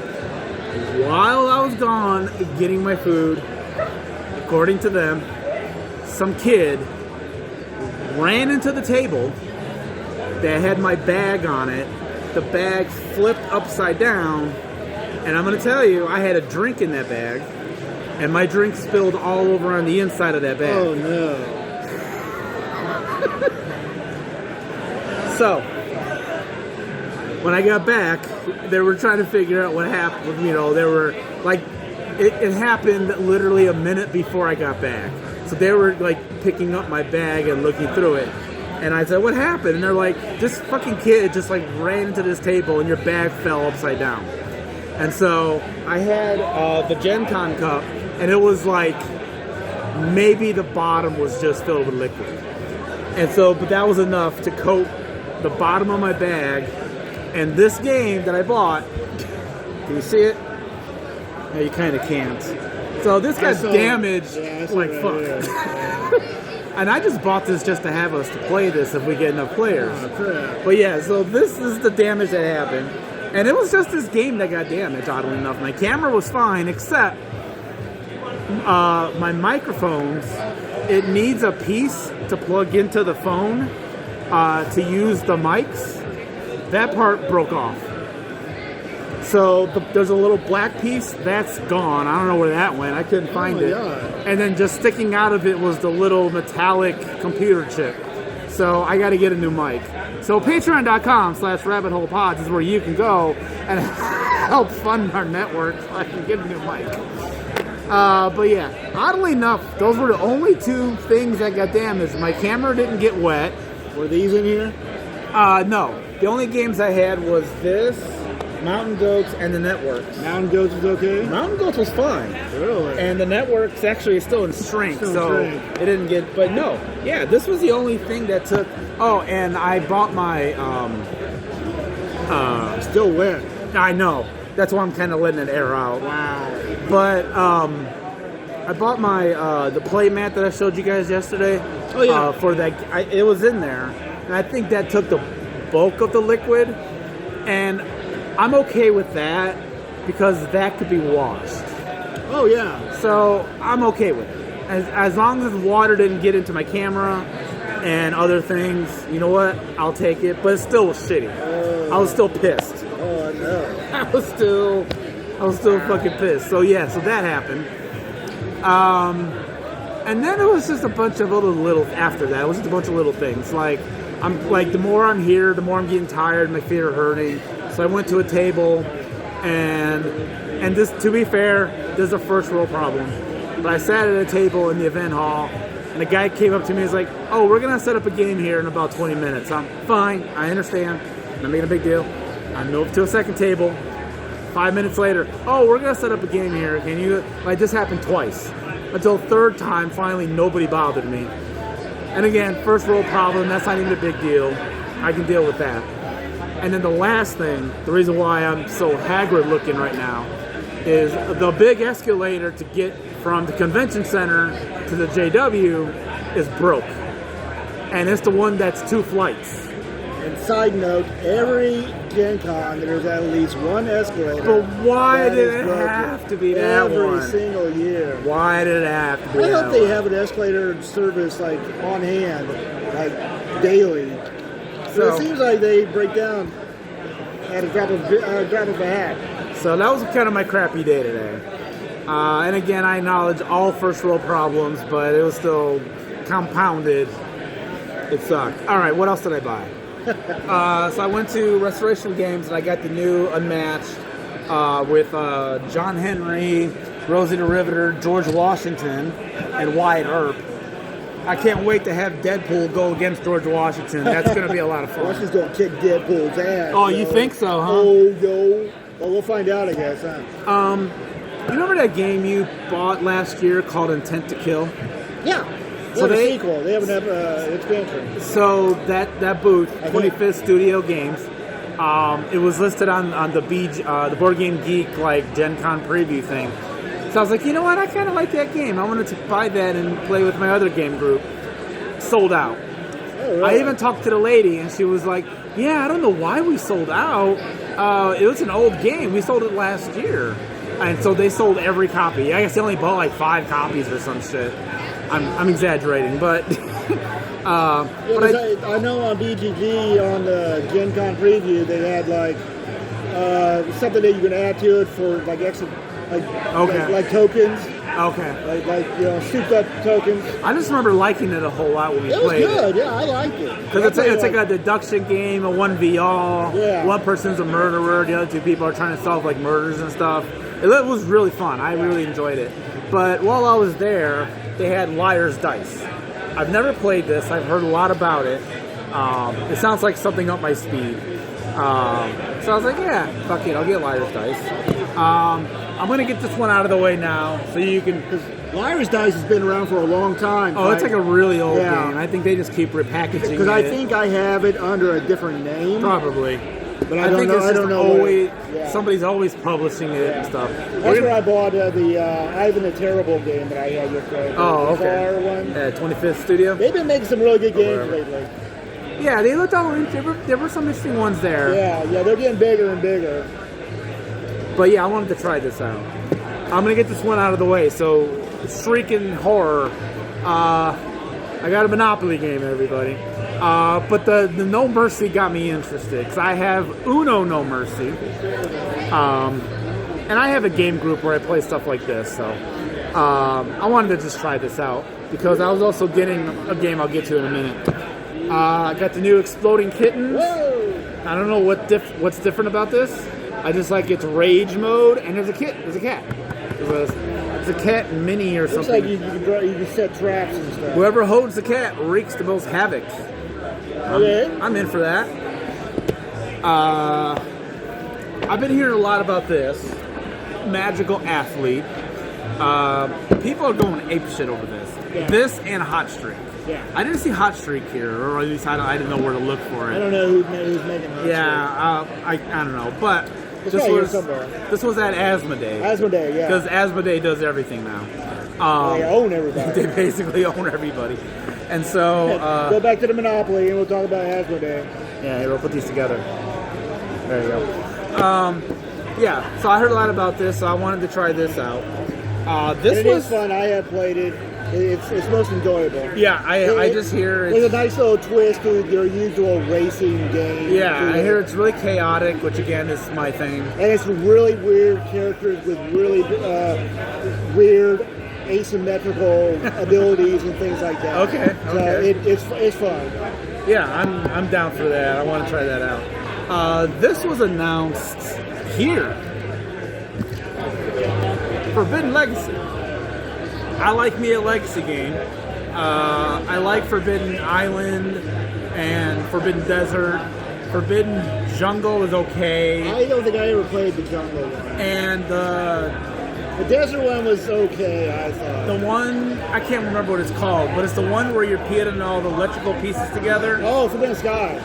While I was gone getting my food, according to them, some kid ran into the table that had my bag on it. The bag flipped upside down, and I'm going to tell you, I had a drink in that bag, and my drink spilled all over on the inside of that bag. Oh, no. So, when I got back, they were trying to figure out what happened. You know, they were like, it happened literally a minute before I got back. So they were like picking up my bag and looking through it. And I said, what happened? And they're like, this fucking kid just like ran into this table and your bag fell upside down. And so I had the Gen Con cup, and it was like, maybe the bottom was just filled with liquid. And so, but that was enough to coat the bottom of my bag. And this game that I bought, can you see it? No, you kind of can't. So this got damaged like fuck. And I just bought this just to have us to play this if we get enough players. Oh, but yeah, so this is the damage that happened. And it was just this game that got damaged, oddly enough. My camera was fine, except my microphones, it needs a piece to plug into the phone to use the mics. That part broke off. So there's a little black piece that's gone. I don't know where that went. I couldn't find it. God. And then just sticking out of it was the little metallic computer chip. So I got to get a new mic. So patreon.com/rabbitholepods is where you can go and help fund our network so I can get a new mic. But yeah, oddly enough, those were the only two things that got damaged. My camera didn't get wet. Were these in here? No. The only games I had was this, Mountain Goats, and the Networks. Mountain Goats was okay? Mountain Goats was fine. Really? And the Networks actually is still in strength, Still in so strength. it didn't get, but no. Yeah, this was the only thing that took, oh, and I bought my, Still wet. I know. That's why I'm kind of letting it air out. Wow. But, I bought my, the play mat that I showed you guys yesterday. Oh, yeah. For that, it was in there. And I think that took the bulk of the liquid. And I'm okay with that because that could be washed. Oh, yeah. So I'm okay with it. As long as water didn't get into my camera and other things, you know what? I'll take it. But it still was shitty. I was still pissed. Oh, no. I was still fucking pissed. So yeah, so that happened. And then it was just a bunch of little after that. It was just a bunch of little things. Like I'm like, the more I'm here, the more I'm getting tired. My feet are hurting. So I went to a table, and this, to be fair, this is a first world problem. But I sat at a table in the event hall, and a guy came up to me and was like, "Oh, we're gonna set up a game here in about 20 minutes." I'm fine. I understand. I'm not making a big deal. I moved to a second table. 5 minutes later, "Oh, we're gonna set up a game here. Can you?" Like, this happened twice. Until third time, finally, nobody bothered me. And again, first world problem. That's not even a big deal. I can deal with that. And then the last thing, the reason why I'm so haggard looking right now, is the big escalator to get from the convention center to the JW is broke. And it's the one that's 2 flights. And side note, every Gen Con there's at least one escalator. But why that did is it broken have to be that every one? single year? Why did it have to be I that hope they one? have an escalator service like on hand, like daily. So it seems like they break down at a drop of a hat. So that was kind of my crappy day today. And again, I acknowledge all first world problems, but it was still compounded. It sucked. All right, what else did I buy? So I went to Restoration Games and I got the new Unmatched with John Henry, Rosie the Riveter, George Washington, and Wyatt Earp. I can't wait to have Deadpool go against George Washington. That's going to be a lot of fun. Washington's gonna kick Deadpool's ass. Oh, you think so, huh? Oh no. Well, we'll find out, I guess, huh? You remember that game you bought last year called Intent to Kill? Yeah. So They have a they- sequel. They have an expansion. So that booth, Okay. 25th Studio Games, it was listed on the the Board Game Geek like Gen Con preview thing. So I was like, you know what? I kind of like that game. I wanted to buy that and play with my other game group. Sold out. Oh, really? I even talked to the lady, and she was like, "Yeah, I don't know why we sold out. It was an old game. We sold it last year." And so they sold every copy. I guess they only bought like 5 copies or some shit. I'm exaggerating, but Yeah, but 'cause I know on BGG on the Gen Con preview they had like something that you can add to it for like extra Okay. like tokens, okay. like you know souped up tokens. I just remember liking it a whole lot when we It was played good. Yeah, I liked it. because it's like a deduction game, a 1v all. Yeah. One person's a murderer, the other 2 people are trying to solve like murders and stuff. It was really fun. I really enjoyed it. But while I was there, they had Liar's Dice. I've never played this. I've heard a lot about it. It sounds like something up my speed. So I was like, yeah, fuck it, I'll get Liar's Dice. I'm going to get this one out of the way now so you can... Liar's Dice has been around for a long time. Oh, it's like a really old Yeah. game. I think they just keep repackaging it. because I think I have it under a different name. Probably. But I think know. it's I just don't know. always... Yeah. Somebody's always publishing it and stuff. That's where I bought the Ivan the Terrible game that I had with the Czar one. 25th Studio? They've been making some really good games whatever. lately. Yeah, they looked all... There were some interesting ones there. Yeah, they're getting bigger and bigger. But yeah, I wanted to try this out. I'm going to get this one out of the way. So, Shrieking Horror. I got a Monopoly game, everybody. But the No Mercy got me interested. Because I have Uno No Mercy. And I have a game group where I play stuff like this. So, I wanted to just try this out. Because I was also getting a game I'll get to in a minute. I got the new Exploding Kittens. Whoa! I don't know what's different about this. I just like its rage mode, and there's a cat. It's a cat mini or Looks something. like you can set traps and stuff. Whoever holds the cat wreaks the most havoc. Okay. I'm in for that. I've been hearing a lot about this Magical Athlete. People are going apeshit over this. Yeah. This and Hot Streak. Yeah. I didn't see Hot Streak here, or at least I didn't know where to look for it. I don't know who's making that. Yeah, I don't know, but It's this right here was somewhere. at Asmodee. Asmodee, yeah. Because Asmodee does everything now. They own everybody. They basically own everybody, and so Go back to the Monopoly and we'll talk about Asmodee. yeah, here, we'll put these together. There you go. Yeah, so I heard a lot about this, so I wanted to try this out. This And it was is fun. I have played it. It's most enjoyable. yeah. I just hear There's a it's, nice little twist to their usual racing game. yeah. I to hear it. it's really chaotic, which again is my thing. And it's really weird characters with really weird asymmetrical abilities and things like that. Okay, So okay. it's fun. Yeah, I'm down for that. I want to try that out. This was announced here. Forbidden Legacy. I like me a Legacy game. I like Forbidden Island and Forbidden Desert. Forbidden Jungle is okay. I don't think I ever played the Jungle one. And The desert one was okay, I thought. the one, I can't remember what it's called, but it's the one where you're putting all the electrical pieces together. Oh, Forbidden Sky.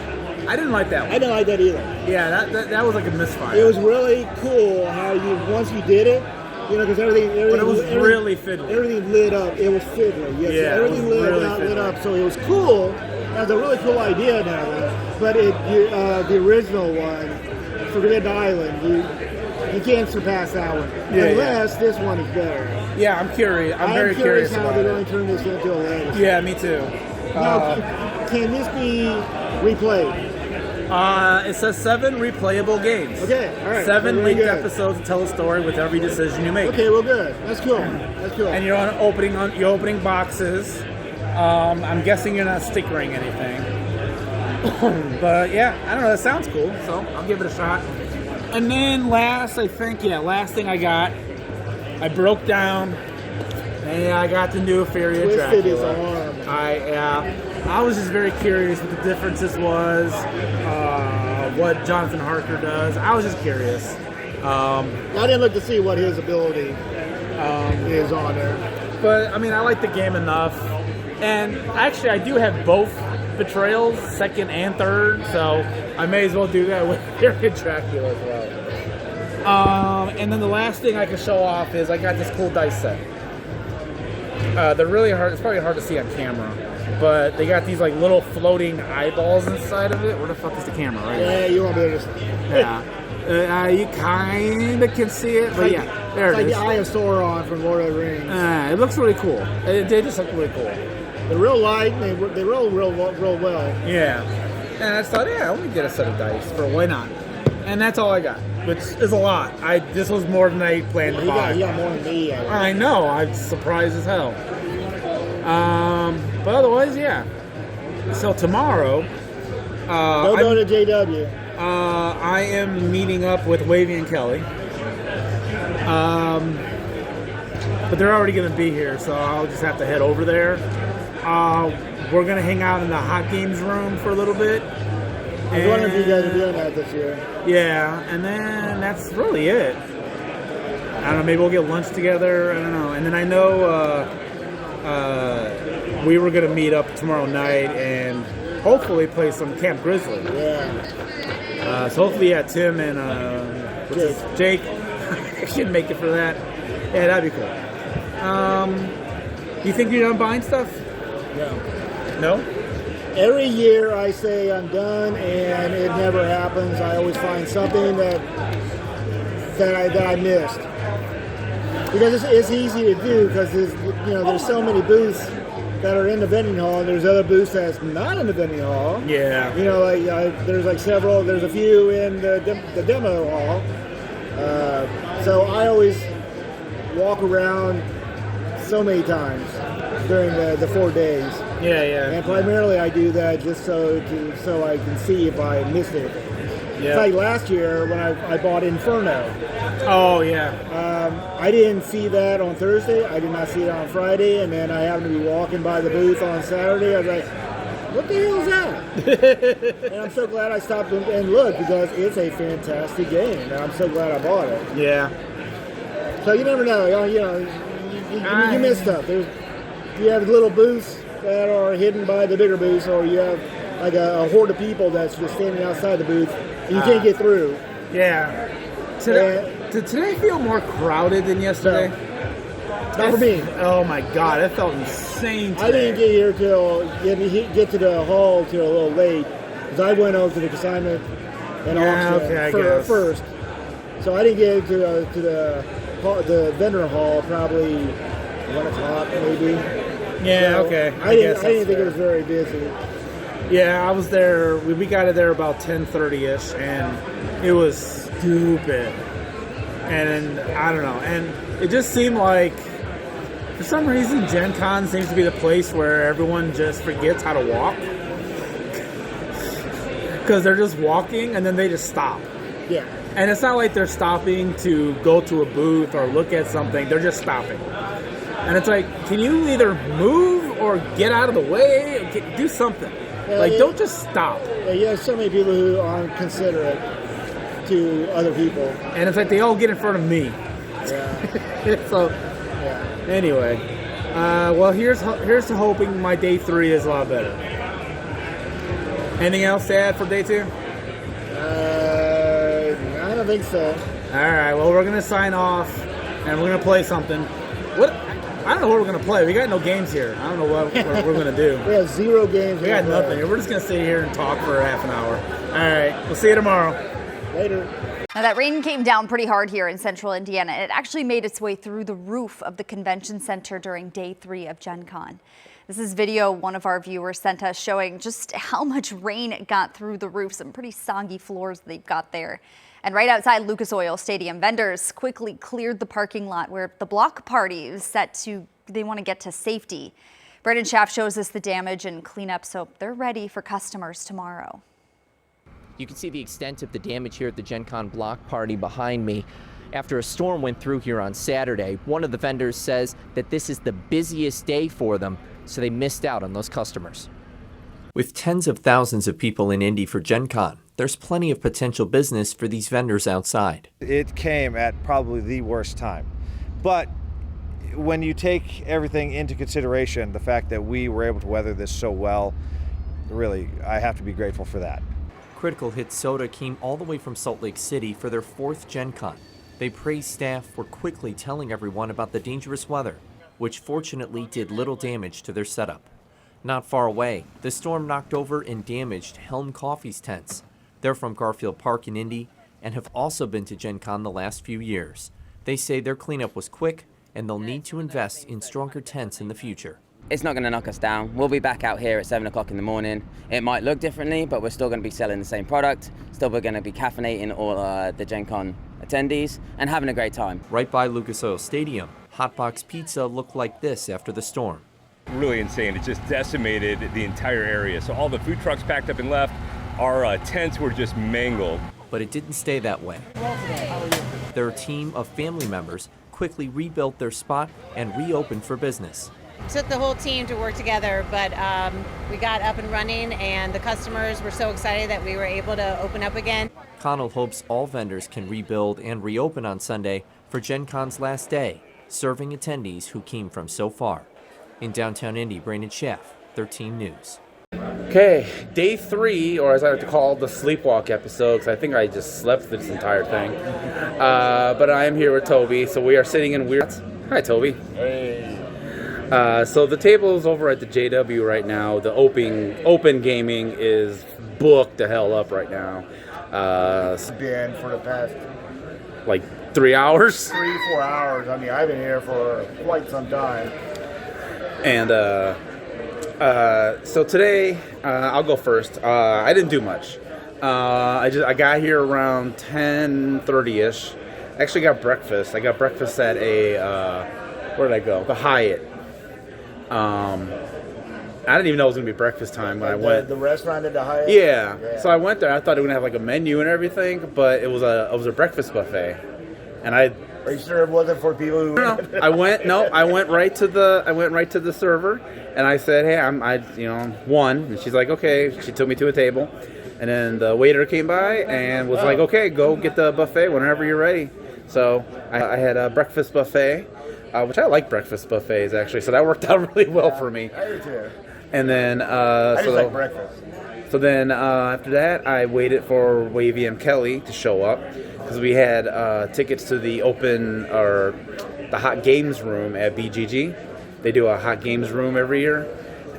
I didn't like that I one. didn't like that either. Yeah, that was like a misfire. It was really cool how once you did it, because everything but it was really fiddly. Everything lit up. It was fiddly. Yes, Yeah, it everything was really lit fiddly. up. So it was cool. That was a really cool idea now. But the original one, Forbidden Island, you can't surpass that one. Yeah, Unless this one is better. Yeah, I'm curious. I'm very curious how about they're it. going to turn this into a legacy. Yeah, me too. Now, can this be replayed? It says 7 replayable games. Okay, all right. 7 Very linked good. episodes to tell a story with every decision you make. Okay, well, good. That's cool. That's cool. And you're opening boxes. I'm guessing you're not stickering anything. But yeah, I don't know. That sounds cool. So I'll give it a shot. And then last thing I got, I broke down. And I got the new Fury of Twisted his Dracula. arm. I was just very curious what the differences was, what Jonathan Harker does. I was just curious. I didn't look to see what his ability is on there. But I mean, I like the game enough. And actually, I do have both Betrayals, 2nd and 3rd, so I may as well do that with Fury of Dracula as well. And then the last thing I can show off is I got this cool dice set. They're really hard. It's probably hard to see on camera, but they got these like little floating eyeballs inside of it. Where the fuck is the camera? Right Yeah, you won't be able to see. Yeah. You kind of can see it, but yeah, there It's it like is. the Eye of Sauron from Lord of the Rings. It looks really cool. They just look really cool. They're real light, and they roll real well. Yeah. And I thought, yeah, let me get a set of dice for why not? And that's all I got, which is a lot. This was more than I planned to buy. You got more than me. I know. I'm surprised as hell. But otherwise, yeah. So tomorrow, Don't go to JW. I am meeting up with Wavy and Kelly. But they're already going to be here, so I'll just have to head over there. We're going to hang out in the Hot Games room for a little bit. I was wondering if you guys are doing that this year. Yeah, and then that's really it. I don't know, maybe we'll get lunch together. I don't know. And then I know we were going to meet up tomorrow night and hopefully play some Camp Grizzly. Yeah. So hopefully, yeah, Tim and Jake should make it for that. Yeah, that'd be cool. You think you're done buying stuff? No? Every year I say I'm done, and it never happens. I always find something that I missed. Because it's easy to do because there's so many booths that are in the vending hall, and there's other booths that's not in the vending hall. Yeah. There's like several. There's a few in the demo hall. So I always walk around so many times during the 4 days. Yeah. And primarily I do that just so I can see if I missed anything. Yeah. Like last year when I bought Inferno. Oh, yeah. I didn't see that on Thursday. I did not see it on Friday. And then I happened to be walking by the booth on Saturday. I was like, what the hell is that? And I'm so glad I stopped and looked because it's a fantastic game. And I'm so glad I bought it. Yeah. So you never know. You miss stuff. You have little booths that are hidden by the bigger booths, or you have like a horde of people that's just standing outside the booth and you can't get through. Yeah. Did today feel more crowded than yesterday? Not for me. Oh my god, it felt insane today. I didn't get here get to the hall till a little late because I went over to the consignment and auction first. So I didn't get to the vendor hall probably 1 o'clock maybe. Yeah, So okay. I didn't think it was very busy. Yeah, I was there. We got it there about 10:30ish, and it was stupid. And I don't know. And it just seemed like, for some reason, Gen Con seems to be the place where everyone just forgets how to walk. because they're just walking and then they just stop. Yeah. And it's not like they're stopping to go to a booth or look at something. They're just stopping. And it's like, can you either move or get out of the way? Do something. Like, don't just stop. Yeah, you have so many people who aren't considerate to other people. And it's like they all get in front of me. Yeah. So, Yeah. anyway. Well, here's to hoping my day 3 is a lot better. Anything else to add for day 2? I don't think so. All right. Well, we're gonna sign off, and we're gonna play something. What? I don't know what we're gonna play. We got no games here. I don't know what we're gonna do. We have 0 games. We got nothing here. We're just gonna sit here and talk for half an hour. All right. We'll see you tomorrow. Later. Now, that rain came down pretty hard here in central Indiana. It actually made its way through the roof of the convention center during day 3 of Gen Con. This is video one of our viewers sent us showing just how much rain got through the roof. Some pretty soggy floors they've got there. And right outside Lucas Oil Stadium, vendors quickly cleared the parking lot where the block party is set to, they want to get to safety. Brandon Schaff shows us the damage and cleanup, so they're ready for customers tomorrow. You can see the extent of the damage here at the Gen Con block party behind me. After a storm went through here on Saturday, one of the vendors says that this is the busiest day for them, so they missed out on those customers. With tens of thousands of people in Indy for Gen Con, there's plenty of potential business for these vendors outside. It came at probably the worst time. But when you take everything into consideration, the fact that we were able to weather this so well, really, I have to be grateful for that. Critical Hit Soda came all the way from Salt Lake City for their 4th Gen Con. They praised staff for quickly telling everyone about the dangerous weather, which fortunately did little damage to their setup. Not far away, the storm knocked over and damaged Helm Coffee's tents. They're from Garfield Park in Indy and have also been to Gen Con the last few years. They say their cleanup was quick and they'll need to invest in stronger tents in the future. It's not going to knock us down. We'll be back out here at 7 o'clock in the morning. It might look differently, but we're still going to be selling the same product. Still, we're going to be caffeinating all the Gen Con attendees and having a great time. Right by Lucas Oil Stadium, Hotbox Pizza looked like this after the storm. Really insane. It just decimated the entire area. So all the food trucks packed up and left. Our tents were just mangled. But it didn't stay that way. Their team of family members quickly rebuilt their spot and reopened for business. Took the whole team to work together, but we got up and running, and the customers were so excited that we were able to open up again. Connell hopes all vendors can rebuild and reopen on Sunday for Gen Con's last day, serving attendees who came from so far. In downtown Indy, Brandon Schaff, 13 News. Okay, day 3, or as I like to call it, the sleepwalk episode, because I think I just slept through this entire thing. But I am here with Toby, so we are sitting in weird. Hi, Toby. Hey. So the table is over at the JW right now. The open gaming is booked the hell up right now. It's been for the past like 3 hours. 3-4 hours. I mean, I've been here for quite some time. And so today, I'll go first. I didn't do much. I got here around 10:30ish. Actually got breakfast. I got breakfast at where did I go? The Hyatt. I didn't even know it was gonna be breakfast time when I went. The restaurant at the Hyatt. Yeah. So I went there. I thought it was gonna have like a menu and everything, but it was a breakfast buffet. And Are you sure it wasn't for people who? No. I went right to the server, and I said, "Hey, I'm one." And she's like, "Okay." She took me to a table, and then the waiter came by and was like, "Okay, go get the buffet whenever you're ready." So I had a breakfast buffet, which I like breakfast buffets actually. So that worked out really well for me. I do too. And then I just like breakfast. So then after that, I waited for Wavy and Kelly to show up because we had tickets to the the Hot Games room at BGG. They do a Hot Games room every year,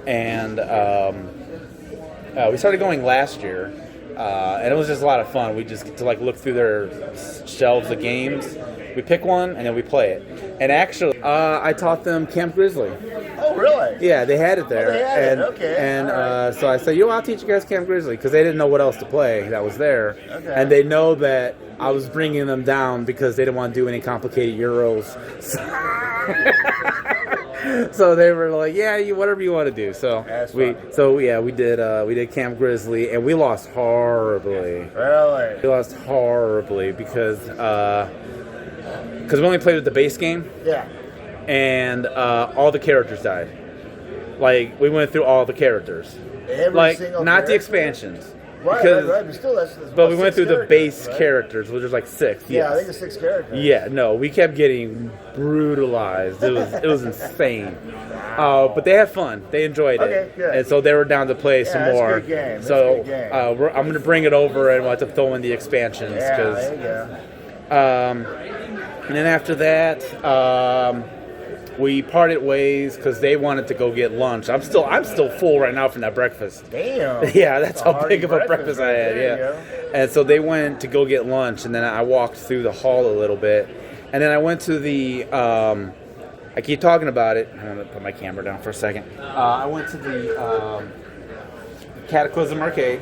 and we started going last year, and it was just a lot of fun. We just get to look through their shelves of games. We pick one and then we play it. And actually, I taught them Camp Grizzly. Oh, really? Yeah, they had it there. Oh, they had it. Okay. And right. so I said, I'll teach you guys Camp Grizzly, because they didn't know what else to play that was there. Okay. And they know that I was bringing them down because they didn't want to do any complicated Euros. So they were like, yeah, whatever you want to do. So That's we fun. we did Camp Grizzly, and we lost horribly. Really? We lost horribly because we only played with the base game, Yeah. and all the characters died. Like, we went through all the characters. Every Like, single not the character? expansions. Right, because- right. But still, that's But we about went 6 through the characters, base right? characters, which was like 6. Yeah, I yes. think it's 6 characters. Yeah, no, we kept getting brutalized. It was insane. But they had fun. They enjoyed it. Okay, good. And so they were down to play Yeah, some that's a more. good game. That's So a good game. I'm going to bring it over and we'll have to throw in the expansions. Yeah, 'cause, there you go. and then after that, we parted ways because they wanted to go get lunch. I'm still full right now from that breakfast. Damn. Yeah, that's how Hearty big of a breakfast I right had. there, Yeah. you go. And so they went to go get lunch, and then I walked through the hall a little bit, and then I went to the. I keep talking about it. I'm gonna put my camera down for a second. I went to the Cataclysm Arcade.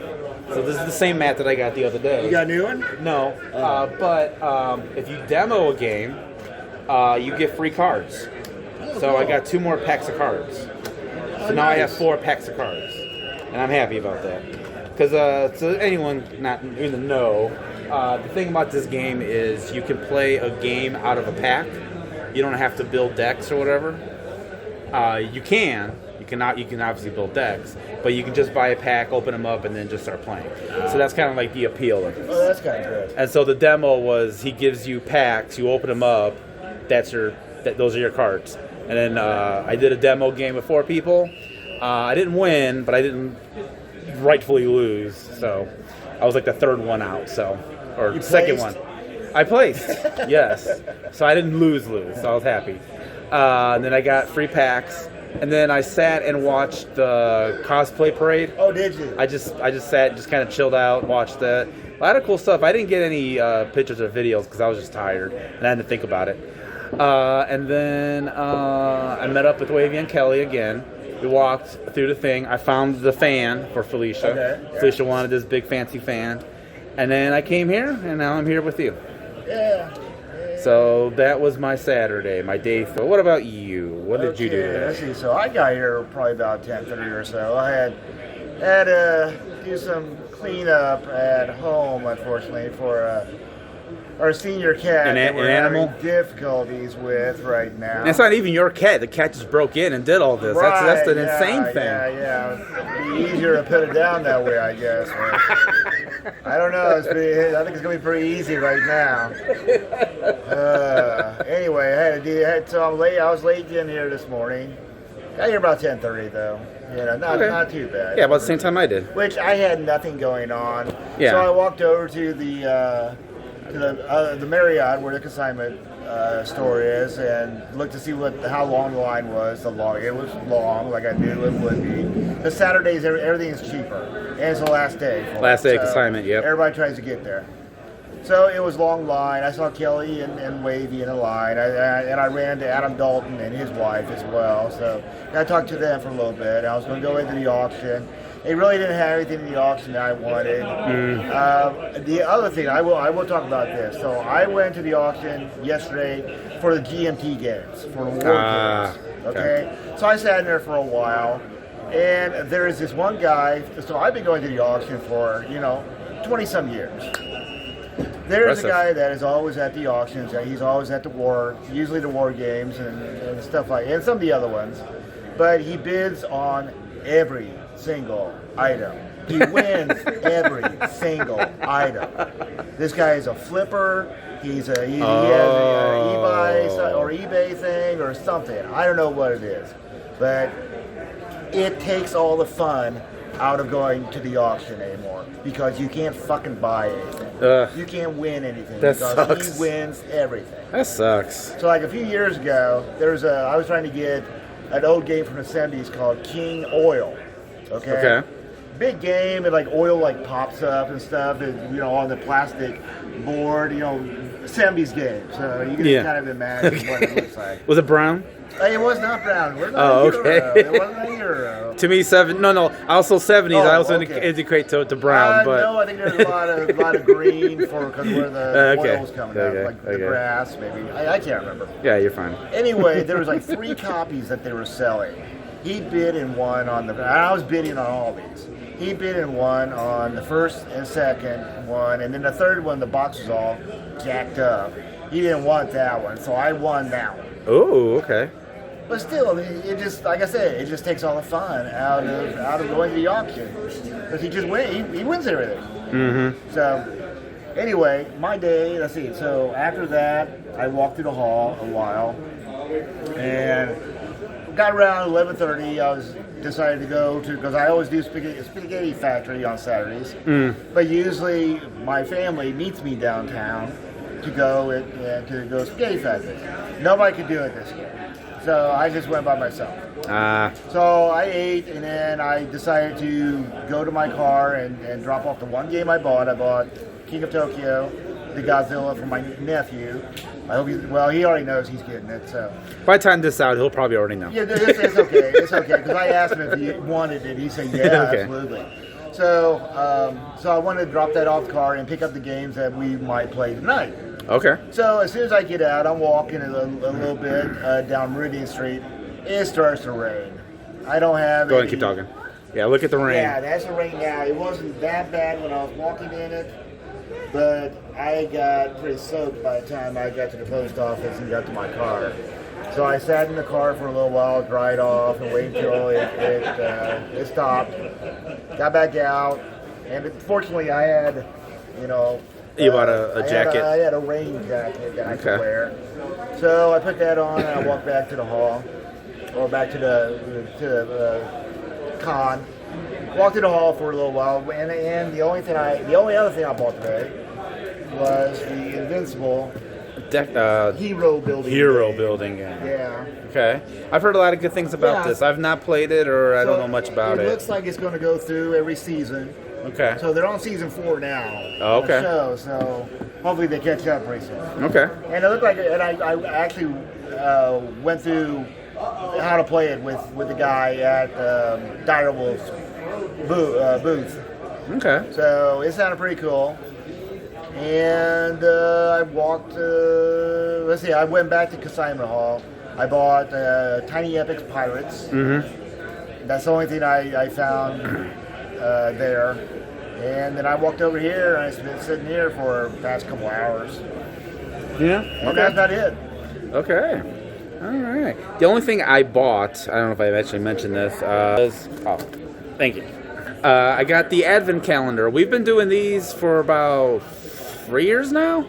So this is the same mat that I got the other day. You got a new one? No, but if you demo a game, you get free cards. So I got 2 more packs of cards. So now I have 4 packs of cards, and I'm happy about that. Because so anyone not in the know, the thing about this game is you can play a game out of a pack. You don't have to build decks or whatever. You can obviously build decks, but you can just buy a pack, open them up, and then just start playing. So that's kind of like the appeal of it. Oh, that's kind of good. And so the demo was he gives you packs, you open them up, those are your cards. And then I did a demo game with 4 people. I didn't win, but I didn't rightfully lose. So I was like the 3rd one out. Or You second placed? one. I placed, yes. So I didn't lose. So I was happy. And then I got free packs. And then I sat and watched the cosplay parade. Oh, did you? I just sat, just kind of chilled out, watched that. A lot of cool stuff. I didn't get any pictures or videos because I was just tired and I had to think about it. And then I met up with Wavy and Kelly again. We walked through the thing. I found the fan for Felicia. Okay. Felicia wanted this big fancy fan. And then I came here, and now I'm here with you. Yeah. So that was my Saturday, my day. What about you? What did you do Okay, let's today? see. So I got here probably about 10:30 or so. I had to do some cleanup at home, unfortunately, for our senior cat An that we're animal? having difficulties with right now. And it's not even your cat. The cat just broke in and did all this. That's an Right, insane thing. Yeah. It'd be easier to put it down that way, I guess. But I don't know. I think it's gonna be pretty easy right now. Anyway, so I'm late. I was late getting here this morning. Got here about 10:30 though. Not too bad. Yeah, about the same time I did. Which I had nothing going on. Yeah. So I walked over to the Marriott where the consignment store is and looked to see how long the line was. It was long, like I knew it would be. Because Saturdays everything is cheaper, and it's the last day. Last day of consignment, yep. Everybody tries to get there. So it was long line. I saw Kelly and Wavy in a line, and I ran to Adam Dalton and his wife as well. So I talked to them for a little bit. I was going to go into the auction. They really didn't have anything in the auction that I wanted. The other thing, I will talk about this. So I went to the auction yesterday for the GMT games, for the war games. Okay? So I sat in there for a while, and there is this one guy. So I've been going to the auction for 20-some years. There's a guy that is always at the auctions. He's always at usually the war games and stuff and some of the other ones. But he bids on every single item. He wins every single item. This guy is a flipper. He has an eBay thing or something. I don't know what it is, but it takes all the fun out of going to the auction anymore because you can't fucking buy anything. You can't win anything That because sucks. he wins everything. That sucks. So like a few years ago, I was trying to get an old game from the 70s called King Oil. Okay. Big game, and like oil like pops up and stuff, and, on the plastic board, 70s game, so you can kind of imagine what it looks like. Was it brown? It was not brown. We're not Oh, a okay. Euro. It wasn't a Euro. To me, also 70s. Oh, I also okay. indicate to brown, but No, I think there's a lot of green because where the oil was coming out, like the grass, maybe. I can't remember. Yeah, you're fine. Anyway, there was like 3 copies that they were selling. He bid and won on the. I was bidding on all these. He bid and won on the first and second one, and then the third one, the box was all jacked up. He didn't want that one, so I won that one. Oh, okay. But still, it just, like I said, it just takes all the fun out of going to the auction. Because he just he wins everything. Mm-hmm. So, anyway, my day, let's see. So, after that, I walked through the hall a while. And got around 11:30. I was decided to go to, because I always do Spaghetti Factory on Saturdays. But usually, my family meets me downtown to go to Spaghetti Factory. Nobody could do it this year. So I just went by myself. So I ate, and then I decided to go to my car and drop off the one game I bought. I bought King of Tokyo, the Godzilla for my nephew. I hope he already knows he's getting it. So by the time this is out, he'll probably already know. Yeah, it's okay. It's okay, because I asked him if he wanted it. He said, yeah, Okay. Absolutely. So I wanted to drop that off the car and pick up the games that we might play tonight. Okay. So as soon as I get out, I'm walking a little bit down Meridian Street. It starts to rain. I don't have Go ahead and keep talking. Yeah, look at the rain. Yeah, that's the rain now. It wasn't that bad when I was walking in it, but I got pretty soaked by the time I got to the post office and got to my car. So I sat in the car for a little while, dried off, and waited until it stopped. Got back out, and fortunately I had, You bought a jacket? I had a rain jacket that I could wear. So I put that on and I walked back to the hall, or back to the con. Walked to the hall for a little while, and the only other thing I bought today was the Invincible Hero Building game. Yeah. Okay. I've heard a lot of good things about Yeah. this. I've not played it, or I don't know much about it. It looks like it's going to go through every season. Okay. So they're on season 4 now. Oh, okay. On the show, so hopefully they catch up pretty soon. Okay. And it looked like, and I actually went through how to play it with the guy at Direwolf's booth. Okay. So it sounded pretty cool. And I walked. Let's see. I went back to Consignment Hall. I bought Tiny Epics Pirates. Mm-hmm. That's the only thing I found there. And then I walked over here, and I've been sitting here for the past couple hours. Yeah. And that's about it. Okay. All right. The only thing I bought, I don't know if I've actually mentioned this, thank you. I got the Advent calendar. We've been doing these for about 3 years now.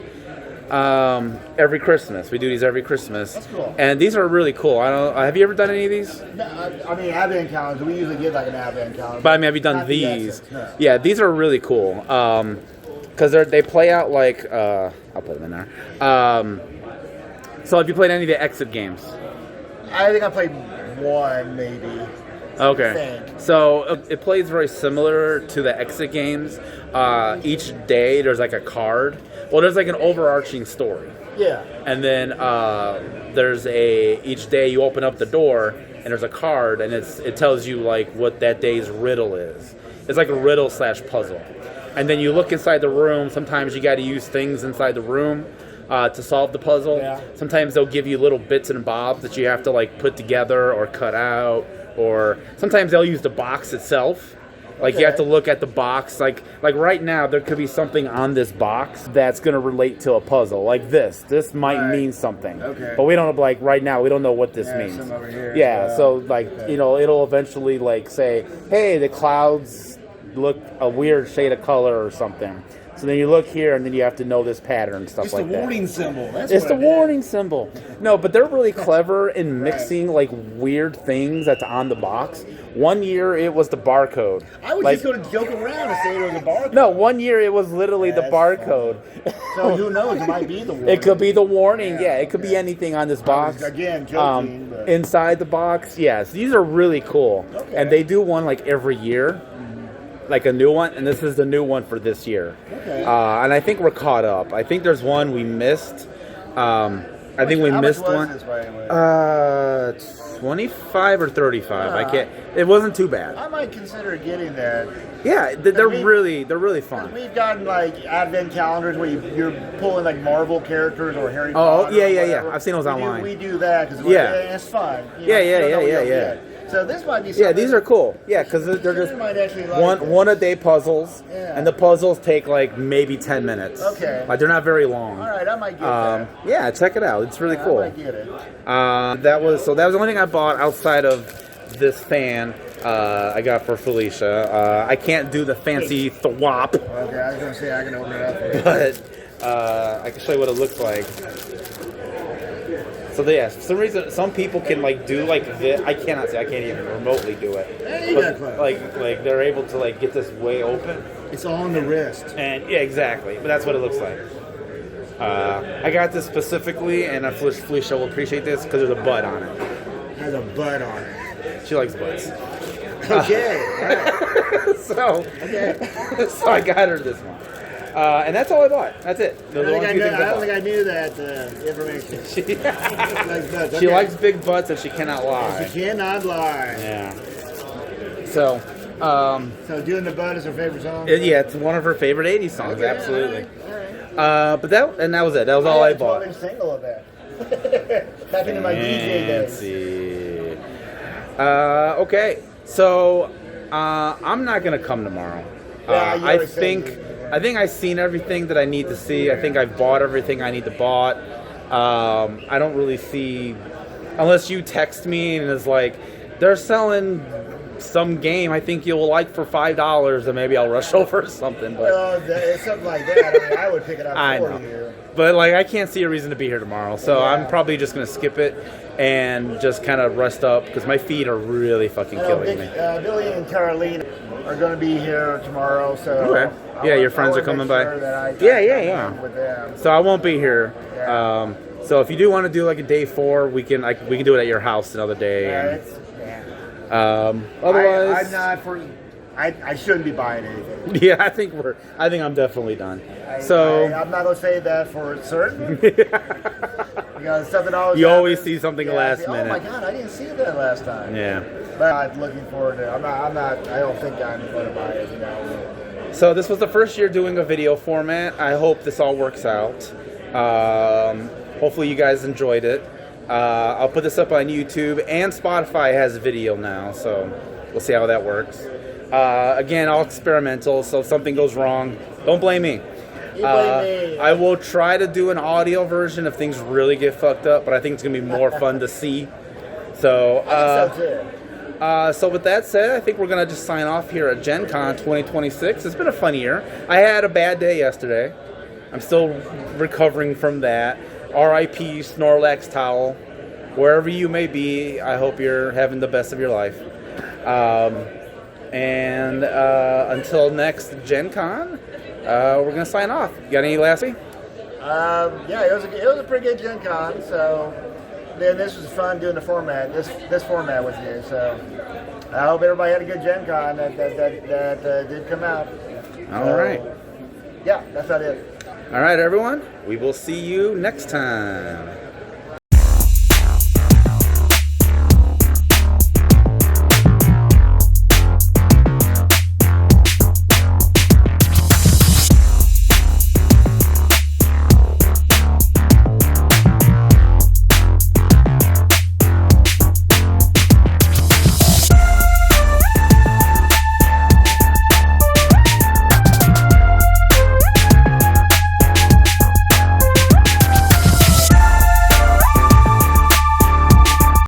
Every Christmas. We do these every Christmas. That's cool. And these are really cool. Have you ever done any of these? No, I mean, Advent calendars. We usually get like an Advent calendar. But I mean, have you done Not the these? Exits, no. Yeah, these are really cool. Because they play out like, I'll put them in there. So have you played any of the Exit games? I think I played one, maybe. Okay. So it plays very similar to the Exit games. Each day there's like a card. Well, there's like an overarching story. Yeah. And then each day you open up the door and there's a card and it tells you like what that day's riddle is. It's like a riddle / puzzle. And then you look inside the room. Sometimes you got to use things inside the room to solve the puzzle. Yeah. Sometimes they'll give you little bits and bobs that you have to like put together or cut out. Or sometimes they'll use the box itself. Like you have to look at the box. Like right now, there could be something on this box that's going to relate to a puzzle. Like this. This might mean something. Okay. But we don't like right now. We don't know what this means. Some over here Yeah. as So well. like Okay. it'll eventually like say, hey, the clouds look a weird shade of color or something. So then you look here, and then you have to know this pattern and stuff It's like the that. warning symbol. That's It's what the it is. warning symbol. No, but they're really clever in mixing like weird things that's on the box. One year it was the barcode. I was just going to joke around and say it was a barcode. No, one year it was literally the That's barcode. So who knows? It might be the warning. It could be the warning. Yeah, it could be anything on this box. again, joking, but- Inside the box, yes. These are really cool. Okay. And they do one like every year. like a new one, and this is the new one for this year. Okay. And I think we're caught up. I think there's one we missed. I think we missed one. This, by the way? 25 or 35. I can't. It wasn't too bad. I might consider getting that. Yeah, they're really fun. We've gotten like advent calendars where you're pulling like Marvel characters or Harry Oh, Potter. yeah. I've seen those online. We do that because it's fun. Yeah. So this might be something. Yeah, these are cool. Yeah, because they're just might actually like one a day puzzles, Yeah. and the puzzles take like maybe 10 minutes. Okay. Like they're not very long. All right, I might get that. Yeah, check it out. It's really I cool. might get it. That was the only thing I bought outside of this fan. I got for Felicia. I can't do the fancy thwop, Okay, I was gonna say I can open it up for you. but I can show you what it looks like. So yeah, for some reason, some people can like do like this. I can't even remotely do it. Hey, But, like they're able to like get this way open. It's all on the wrist. And yeah, exactly. But that's what it looks like. I got this specifically, and Felicia will appreciate this because there's a bud on it. It has a bud on it. She likes buds. Okay. All right. So I got her this one. And that's all I bought. That's it. I don't think I knew that information. She likes big butts and she cannot lie. She cannot lie. Yeah. So, So doing the bud is her favorite song? yeah, it's one of her favorite 80s songs, Okay, absolutely. all right. But that was it. That was all I bought. I had a 12-inch single of that. Back into my DJ days. Okay, so I'm not gonna come tomorrow. Yeah, you I always said think I've seen everything that I need to see. I think I've bought everything I need to bought. I don't really see, unless you text me and it's like they're selling some game I think you'll like for $5, and maybe I'll rush over or something. But it's something like that. I mean, I would pick it up I for know. you. But like I can't see a reason to be here tomorrow, so Yeah. I'm probably just gonna skip it and just kind of rest up because my feet are really fucking killing me. Billy and Caroline are going to be here tomorrow, so Okay. Yeah, your friends are coming by. Yeah. With them. So I won't be here. Yeah. So if you do want to do like a day 4, we can do it at your house another day. And, otherwise, I'm not for. I shouldn't be buying anything. yeah, I think I'm definitely done. I'm not going to say that for certain. Because something always. You always happens. see something Yeah, last Oh minute. my God, I didn't see that last time. Yeah. But I'm looking forward to it. I'm not. I don't think I'm going to buy it. You know. So this was the first year doing a video format. I hope this all works out. Hopefully you guys enjoyed it. I'll put this up on YouTube, and Spotify has video now, so we'll see how that works. Again, all experimental, so if something goes wrong, don't blame me. You blame me. I will try to do an audio version if things really get fucked up, but I think it's going to be more fun to see. So, I think so too. so with that said, I think we're going to just sign off here at Gen Con 2026. It's been a fun year. I had a bad day yesterday. I'm still recovering from that. R.I.P. Snorlax Towel. Wherever you may be, I hope you're having the best of your life. And until next Gen Con, we're going to sign off. You got any last week? Yeah, it was a pretty good Gen Con. So, then this was fun doing the format, this format with you. So, I hope everybody had a good Gen Con that did come out. All right. Yeah, that's about it. All right, everyone. We will see you next time.